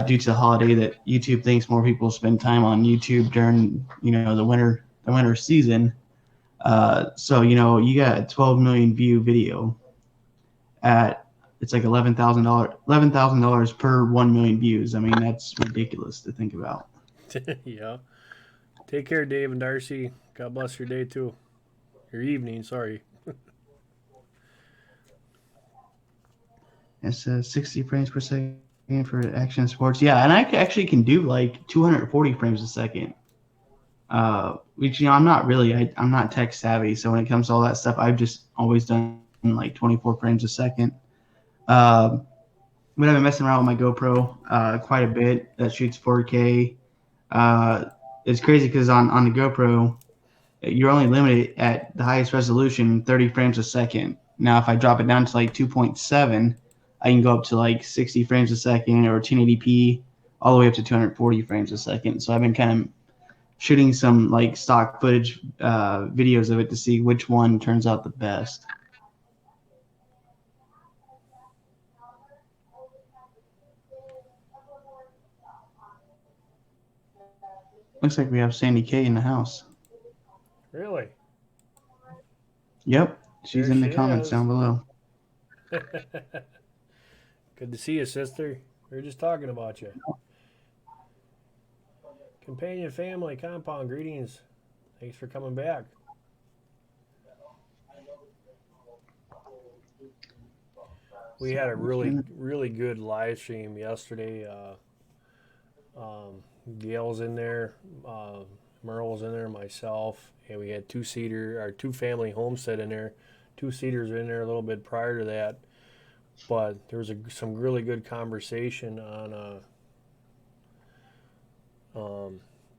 due to the holiday that YouTube thinks more people spend time on YouTube during the winter season. So you got a 12 million view video it's like $11,000 per 1 million views. That's ridiculous to think about. Yeah. Take care, Dave and Darcy. God bless your day too. Your evening, sorry. It says 60 frames per second for action sports. Yeah, and I actually can do like 240 frames a second. Which I'm not really. I'm not tech savvy, so when it comes to all that stuff, I've just always done like 24 frames a second. But I've been messing around with my GoPro quite a bit. That shoots 4K. It's crazy because on the GoPro, you're only limited at the highest resolution, 30 frames a second. Now, if I drop it down to like 2.7, I can go up to like 60 frames a second or 1080p, all the way up to 240 frames a second. So I've been kind of shooting some like stock footage videos of it to see which one turns out the best. Looks like we have Sandy K in the house. Really? Yep, she's There in the she comments is. down below. Good to see you, sister. We were just talking about you. Companion, family, compound, greetings. Thanks for coming back. We had a really good live stream yesterday. Gail's in there, Merle's in there, myself, and we had two family homestead in there. Two seaters in there a little bit prior to that, but there was some really good conversation on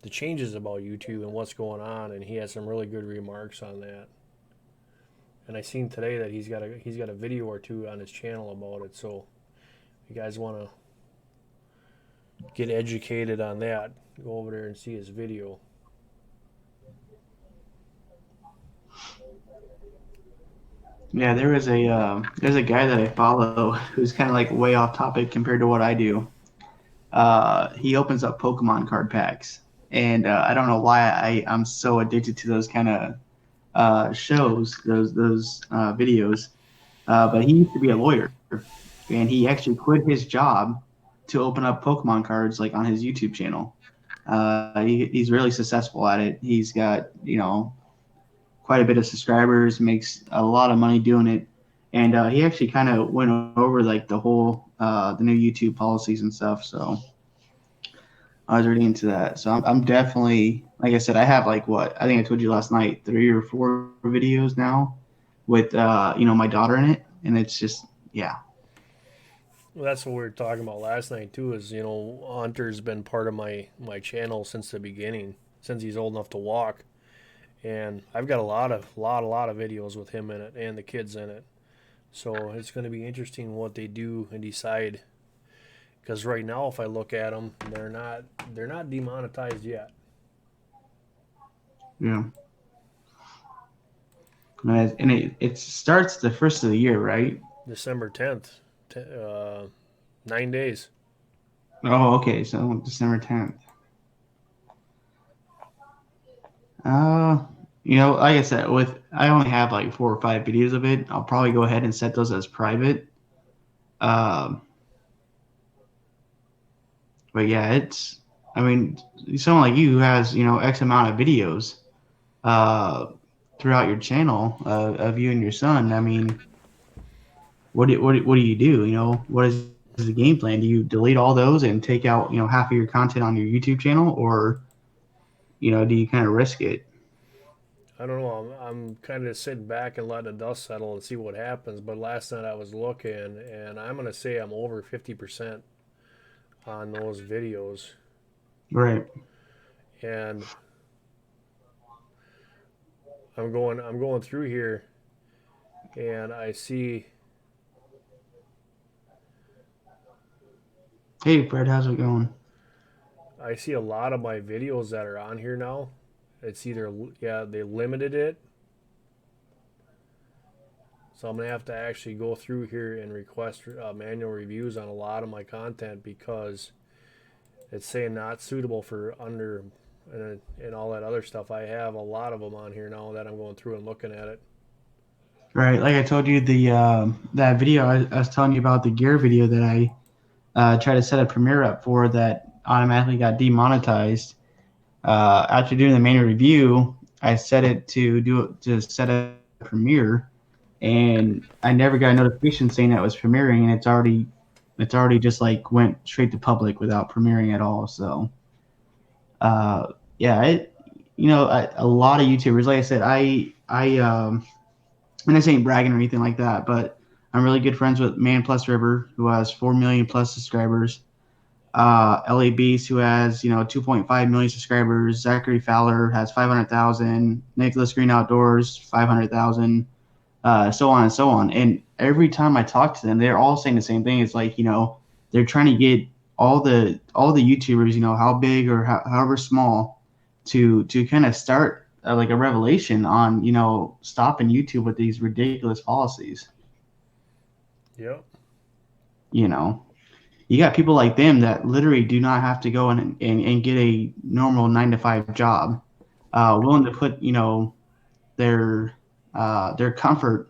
the changes about YouTube and what's going on, and he had some really good remarks on that. And I seen today that he's got a video or two on his channel about it. So, if you guys want to get educated on that, go over there and see his video. Yeah, there's a guy that I follow who's kind of like way off topic compared to what I do. He opens up Pokemon card packs, and I don't know why I'm so addicted to those kind of shows, those videos. But he used to be a lawyer, and he actually quit his job to open up Pokemon cards like on his YouTube channel. He's really successful at it. He's got quite a bit of subscribers, makes a lot of money doing it, and he actually kind of went over like the whole the new YouTube policies and stuff. So I was really into that. So I'm definitely, like I said, I have like what I think I told you last night, 3 or 4 videos now with my daughter in it, and it's just Well, that's what we were talking about last night too. Is Hunter's been part of my channel since the beginning, since he's old enough to walk, and I've got a lot of videos with him in it and the kids in it. So it's going to be interesting what they do and decide. Because right now, if I look at them, they're not demonetized yet. Yeah. And it starts the first of the year, right? December 10th, 9 days. Oh, okay. So December 10th. Like I said, I only have like 4 or 5 videos of it. I'll probably go ahead and set those as private. But yeah, someone like you who has, X amount of videos throughout your channel of you and your son. I mean, what do you do? What is the game plan? Do you delete all those and take out, half of your content on your YouTube channel, or, do you kind of risk it? I don't know. I'm kind of sitting back and letting the dust settle and see what happens. But last night I was looking, and I'm going to say I'm over 50% on those videos. Right. And I'm going through here, and I see. Hey, Fred, how's it going? I see a lot of my videos that are on here now. It's either they limited it, so I'm gonna have to actually go through here and request manual reviews on a lot of my content because it's saying not suitable for under and all that other stuff. I have a lot of them on here now that I'm going through and looking at it. Right, like I told you, the that video I was telling you about, the gear video that I tried to set a premiere up for that automatically got demonetized. After doing the manual review, I set it to set a premiere, and I never got a notification saying that it was premiering, and it's already just like went straight to public without premiering at all. So, a lot of YouTubers, like I said, and this ain't bragging or anything like that, but I'm really good friends with Man Plus River, who has 4 million plus subscribers. LA Beast, who has 2.5 million subscribers. Zachary Fowler has 500,000. Nicholas Green Outdoors 500,000. So on and so on. And every time I talk to them, they're all saying the same thing. It's like they're trying to get all the YouTubers, how big or however small, to kind of start like a revelation on stopping YouTube with these ridiculous policies. Yep. you got people like them that literally do not have to go and get a normal 9 to 5 job, willing to put, their comfort.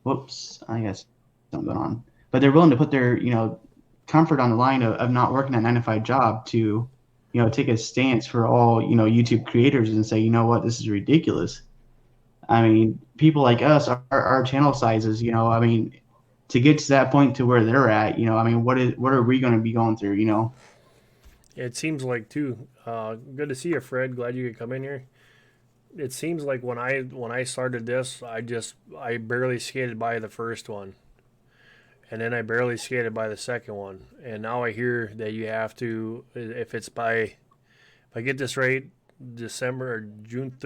Whoops, I guess something going on. But they're willing to put their, comfort on the line of not working a 9 to 5 job to, take a stance for all, YouTube creators and say, you know what, this is ridiculous. I mean, people like us, our channel sizes, to get to that point to where they're at, what are we going to be going through, It seems like too. Good to see you, Fred. Glad you could come in here. It seems like when I started this, I barely skated by the first one, and then I barely skated by the second one, and now I hear that you have to, if I get this right, December or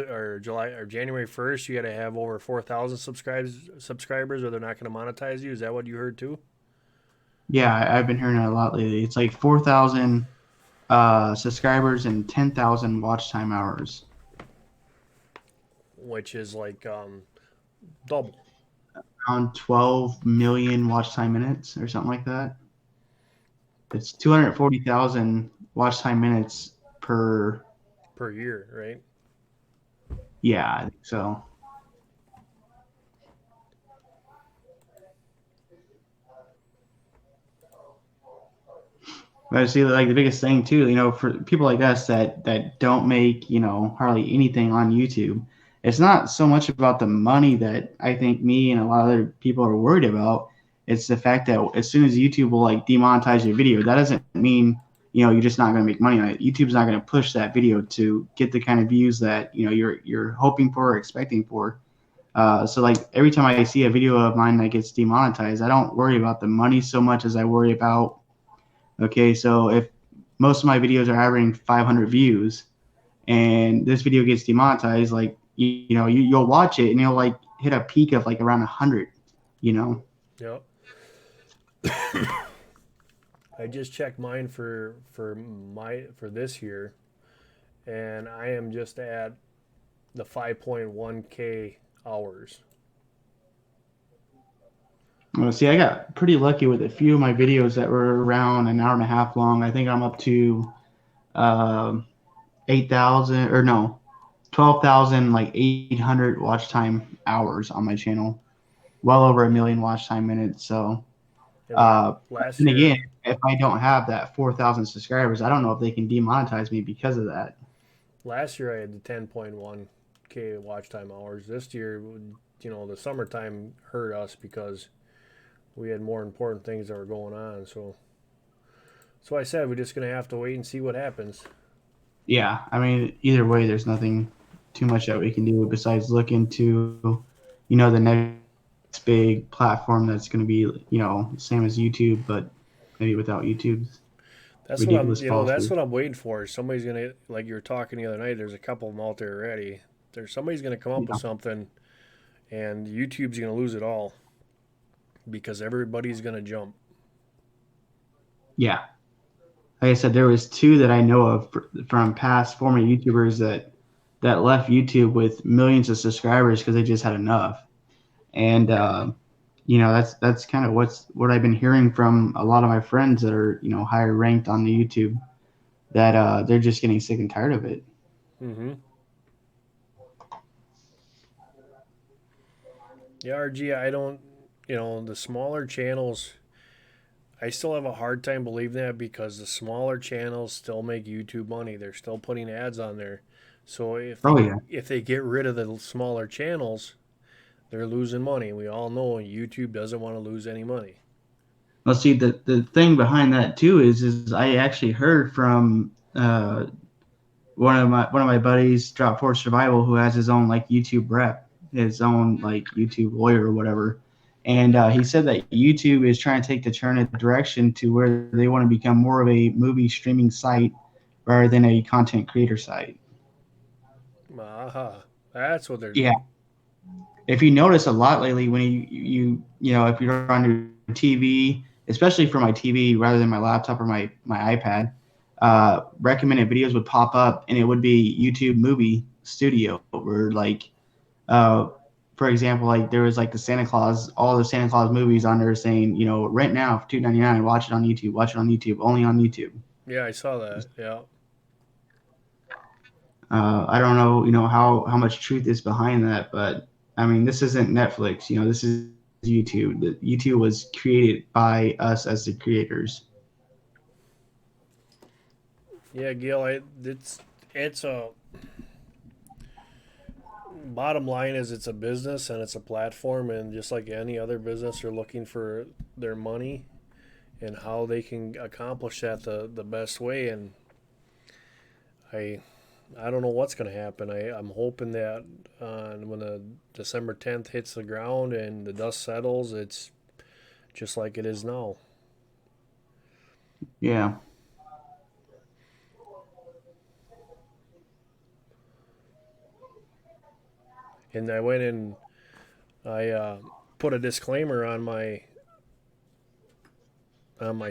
or July or January 1st, you got to have over 4,000 subscribers, or they're not going to monetize you. Is that what you heard too? Yeah, I've been hearing it a lot lately. It's like 4,000 subscribers and 10,000 watch time hours. Which is like double. Around 12 million watch time minutes or something like that. It's 240,000 watch time minutes per year, right? Yeah, I think so. But I see, like, the biggest thing too, for people like us that don't make, hardly anything on YouTube, it's not so much about the money that I think me and a lot of other people are worried about. It's the fact that as soon as YouTube will like demonetize your video, that doesn't mean, you're just not going to make money on it. YouTube's not going to push that video to get the kind of views that, you're hoping for or expecting for. So like every time I see a video of mine that gets demonetized, I don't worry about the money so much as I worry about, okay, so if most of my videos are averaging 500 views and this video gets demonetized, like, you'll watch it and you'll like hit a peak of like around 100, Yep. I just checked mine for this year, and I am just at the 5.1K hours. Well, see, I got pretty lucky with a few of my videos that were around an hour and a half long. I think I'm up to 8,000 or no, 12,800 watch time hours on my channel. Well over 1 million watch time minutes. So, and again, if I don't have that 4,000 subscribers, I don't know if they can demonetize me because of that. Last year I had the 10.1K watch time hours. This year, the summertime hurt us because we had more important things that were going on. So I said we're just going to have to wait and see what happens. Yeah, I mean, either way, there's nothing too much that we can do besides look into, the next big platform that's going to be, same as YouTube, but maybe without YouTube's. That's what I'm waiting for. Somebody's going to, like you were talking the other night, there's a couple of them out there already. Somebody's going to come up with something, and YouTube's going to lose it all because everybody's going to jump. Yeah. Like I said, there was 2 that I know of from past former YouTubers that left YouTube with millions of subscribers because they just had enough. And, that's kind of what I've been hearing from a lot of my friends that are, higher ranked on the YouTube, that they're just getting sick and tired of it. Mm-hmm. Yeah, RG, I don't, the smaller channels, I still have a hard time believing that because the smaller channels still make YouTube money. They're still putting ads on there. So if they get rid of the smaller channels, they're losing money. We all know YouTube doesn't want to lose any money. Well, see, the thing behind that too is I actually heard from one of my buddies, Drop Force Survival, who has his own like YouTube rep, his own like YouTube lawyer or whatever. And he said that YouTube is trying to turn a direction to where they want to become more of a movie streaming site rather than a content creator site. That's what they're doing. Yeah. If you notice a lot lately, when you if you're on your TV, especially for my TV rather than my laptop or my iPad, recommended videos would pop up and it would be YouTube movie studio, where like for for example, like there was like the Santa Claus, all the Santa Claus movies on there saying, you know, rent now for $2.99. Watch it on YouTube. Watch it on YouTube. Only on YouTube. Yeah, I saw that. Yeah. I don't know, you know, how much truth is behind that, but I mean, this isn't Netflix. You know, this is YouTube. YouTube was created by us as the creators. Yeah, Gil, it's a bottom line is it's a business and it's a platform, and just like any other business, they're looking for their money and how they can accomplish that the best way. And I don't know what's going to happen. I'm hoping that when the December 10th hits the ground and the dust settles, it's just like it is now. Yeah. And I went and I put a disclaimer on my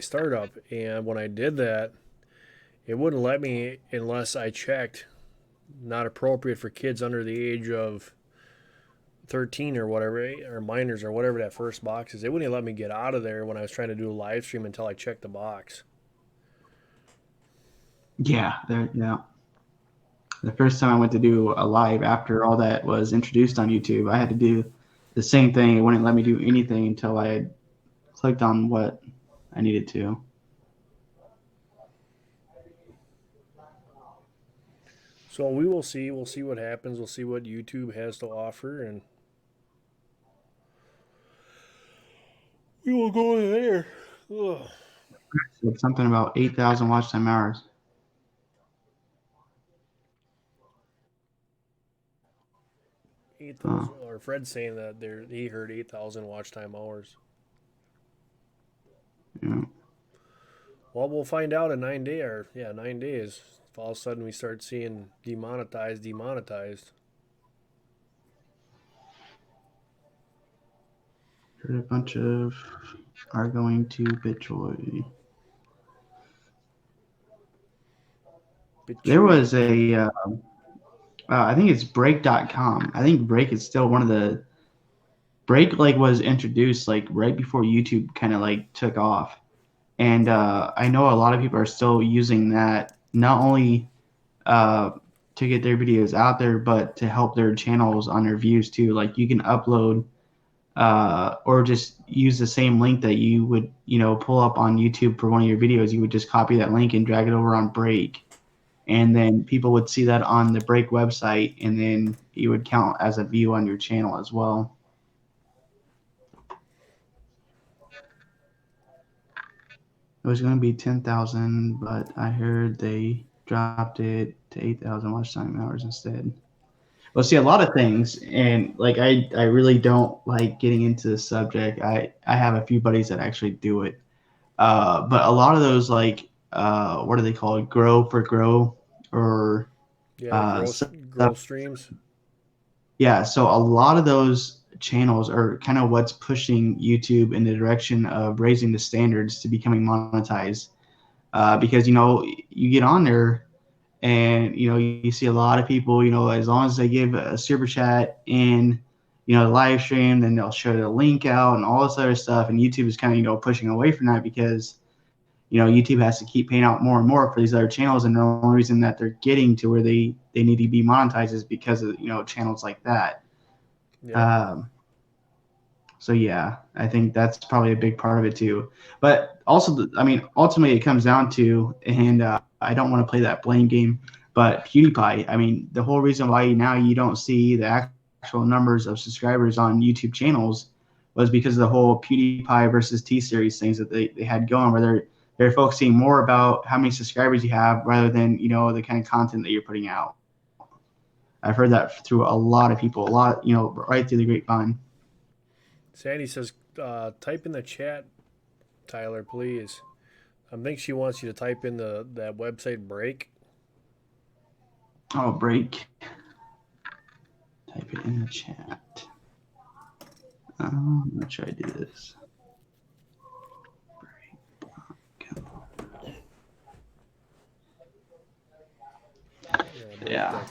startup, and when I did that, it wouldn't let me unless I checked not appropriate for kids under the age of 13 or whatever, or minors or whatever that first box is. It wouldn't let me get out of there when I was trying to do a live stream until I checked the box. Yeah. Yeah. The first time I went to do a live after all that was introduced on YouTube, I had to do the same thing. It wouldn't let me do anything until I had clicked on what I needed to. So we will see. We'll see what happens. We'll see what YouTube has to offer, and we will go there. Ugh. It's something about 8,000 watch time hours. 8,000. Or Fred's saying that he heard 8,000 watch time hours. Yeah. Well, we'll find out in 9 days. Or 9 days. If all of a sudden we start seeing demonetized. Heard a bunch of are going to BitJoy. There was a, I think it's break.com. I think Break is still one of the, Break like was introduced like right before YouTube kind of like took off. And I know a lot of people are still using that, not only to get their videos out there, but to help their channels on their views too. Like you can upload or just use the same link that you would, you know, pull up on YouTube for one of your videos. You would just copy that link and drag it over on Break. And then people would see that on the Break website, and then you would count as a view on your channel as well. It was going to be 10,000, but I heard they dropped it to 8,000 watch time hours instead. Well, see, a lot of things, and like I really don't like getting into the subject. I have a few buddies that actually do it, but a lot of those like what are they called? Grow for grow or grow streams. Yeah, so a lot of those channels are kind of what's pushing YouTube in the direction of raising the standards to becoming monetized. Because, you know, you get on there and, you know, you see a lot of people, you know, as long as they give a super chat in, you know, the live stream, then they'll share the link out and all this other stuff. And YouTube is kind of, you know, pushing away from that because, you know, YouTube has to keep paying out more and more for these other channels. And the only reason that they're getting to where they need to be monetized is because of, you know, channels like that. Yeah. So yeah, I think that's probably a big part of it too. But also, I mean, ultimately it comes down to, and I don't want to play that blame game, but PewDiePie. I mean, the whole reason why now you don't see the actual numbers of subscribers on YouTube channels was because of the whole PewDiePie versus T-Series things that they had going, where they're focusing more about how many subscribers you have rather than, you know, the kind of content that you're putting out. I've heard that through a lot of people, you know, right through the grapevine. Sandy says, type in the chat, Tyler, please. I think she wants you to type in that website Break. Oh, Break. Type it in the chat. I'm going to try to do this. Yeah.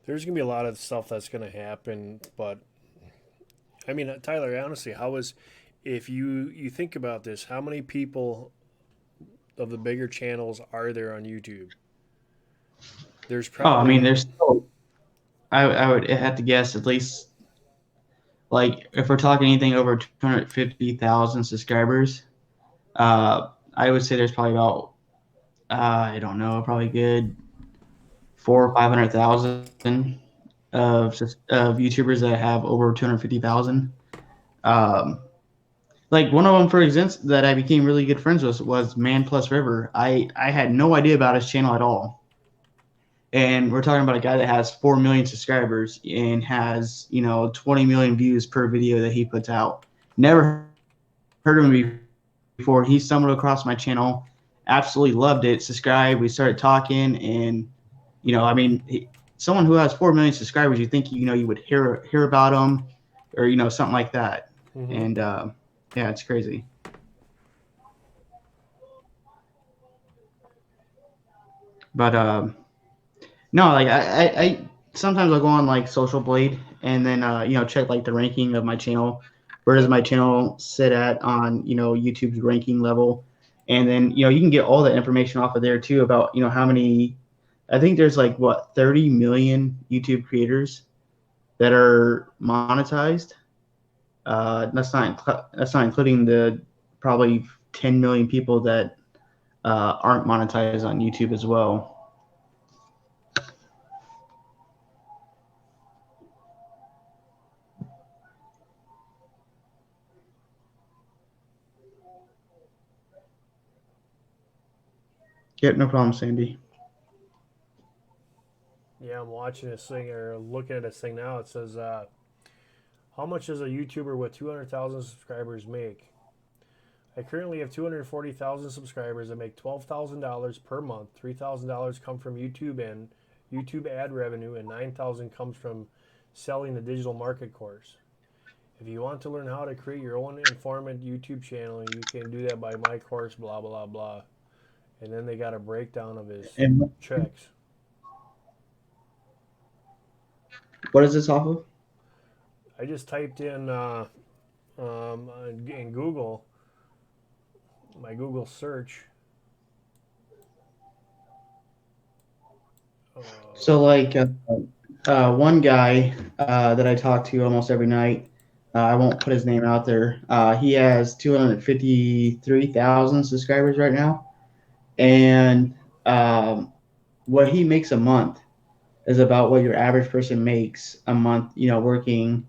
There's gonna be a lot of stuff that's gonna happen, but I mean, Tyler, honestly, if you think about this, how many people of the bigger channels are there on YouTube? There's Oh, I mean, probably there's still, I would have to guess at least, like, if we're talking anything over 250,000 subscribers, I would say there's probably about, I don't know, probably good 400,000 or 500,000 of YouTubers that have over 250,000. Um, like one of them, for instance, that I became really good friends with was Man Plus River. I had no idea about his channel at all. And we're talking about a guy that has 4 million subscribers and has, 20 million views per video that he puts out. Never heard of him before. He stumbled across my channel, absolutely loved it, subscribed. We started talking, and, I mean, someone who has 4 million subscribers, you think, you would hear about him or, something like that. And, yeah, it's crazy. But, no, like I sometimes I'll go on like Social Blade and then check like the ranking of my channel. Where does my channel sit at on YouTube's ranking level? And then you can get all that information off of there too about how many. I think there's like 30 million YouTube creators that are monetized. That's not including the probably 10 million people that aren't monetized on YouTube as well. Yep, no problem, Sandy. yeah, I'm watching this thing or looking at this thing now. It says, how much does a YouTuber with 200,000 subscribers make? I currently have 240,000 subscribers. I make $12,000 per month. $3,000 come from YouTube and YouTube ad revenue, and $9,000 comes from selling the digital market course. If you want to learn how to create your own informative YouTube channel, you can do that by my course, blah, blah, blah. And then they got a breakdown of his And checks. what is this off of? I just typed in Google, my Google search. So like one guy that I talk to almost every night, I won't put his name out there. He has 253,000 subscribers right now, and what he makes a month is about what your average person makes a month. Working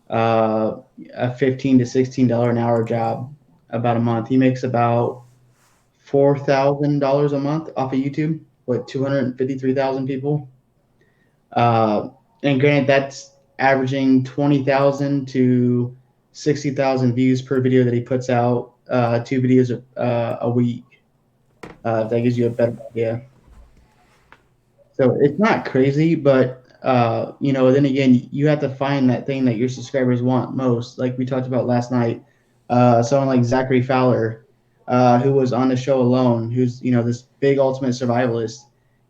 a $15 to $16 an hour job about a month. He makes about $4,000 a month off of YouTube with 253,000 people. And granted, that's averaging 20,000 to 60,000 views per video that he puts out, 2 videos a week. If that gives you a better idea. So it's not crazy, but then again, you have to find that thing that your subscribers want most. Like we talked about last night, someone like Zachary Fowler, who was on the show alone, who's this big ultimate survivalist.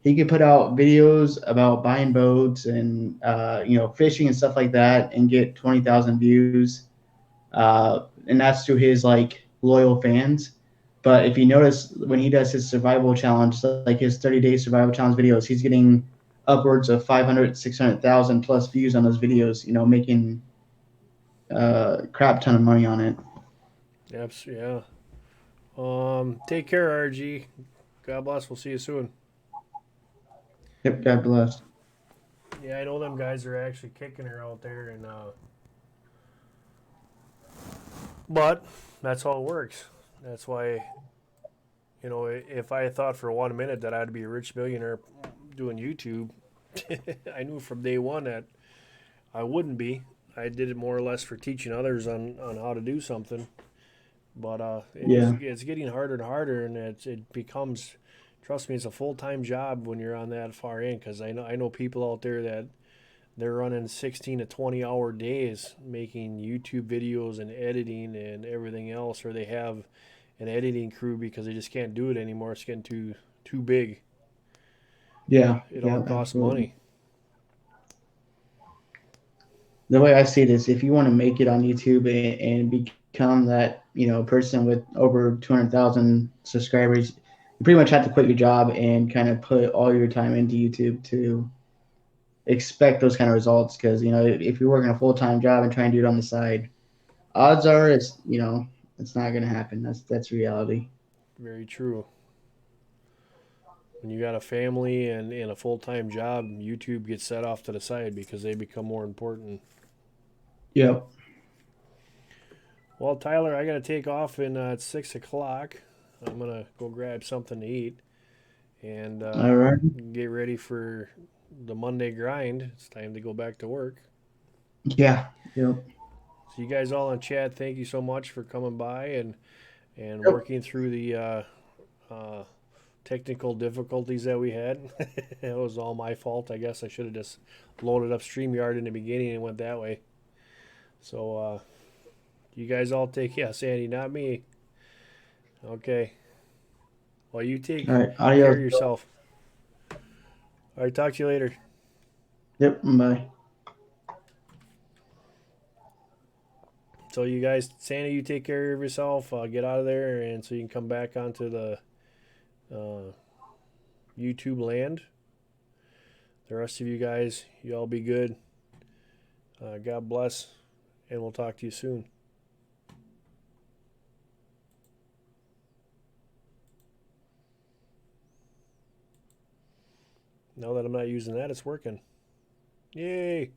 He could put out videos about buying boats and fishing and stuff like that, and get 20,000 views, and that's to his like loyal fans. But if you notice when he does his survival challenge, like his 30-day survival challenge videos, he's getting upwards of 500, 600,000 plus views on those videos, making a crap ton of money on it. Yep, yeah. Take care, RG. God bless. We'll see you soon. Yep, God bless. Yeah, I know them guys are actually kicking her out there, and but that's how it works. That's why, if I thought for 1 minute that I'd be a rich millionaire doing YouTube, I knew from day one that I wouldn't be. I did it more or less for teaching others on how to do something. But it's getting harder and harder, and it becomes, trust me, it's a full-time job when you're on that far end, because I know people out there that they're running 16 to 20-hour days making YouTube videos and editing and everything else, or they have an editing crew because they just can't do it anymore. It's getting too big. Yeah. It all costs money. the way I see it is if you want to make it on YouTube and become that, person with over 200,000 subscribers, you pretty much have to quit your job and kind of put all your time into YouTube to expect those kind of results. Because, if you're working a full-time job and trying to do it on the side, odds are it's not going to happen. That's reality. Very true. When you got a family and a full-time job, YouTube gets set off to the side because they become more important. Yep. Well, Tyler, I got to take off at 6 o'clock. I'm going to go grab something to eat and All right. get ready for the Monday grind. It's time to go back to work. Yeah. Yep. So you guys all in chat, thank you so much for coming by and Yep. working through the technical difficulties that we had. It was all my fault. I guess I should have just loaded up StreamYard in the beginning and went that way. So you guys all take, yeah, Sandy, not me. Okay. Well, you take All right. care Adios. of yourself. All right, talk to you later. Yep. Bye. So you guys, Sandy, you take care of yourself. Get out of there, and so you can come back onto the YouTube land. The rest of you guys, you all be good. God bless, and we'll talk to you soon. Now that I'm not using that, it's working. Yay!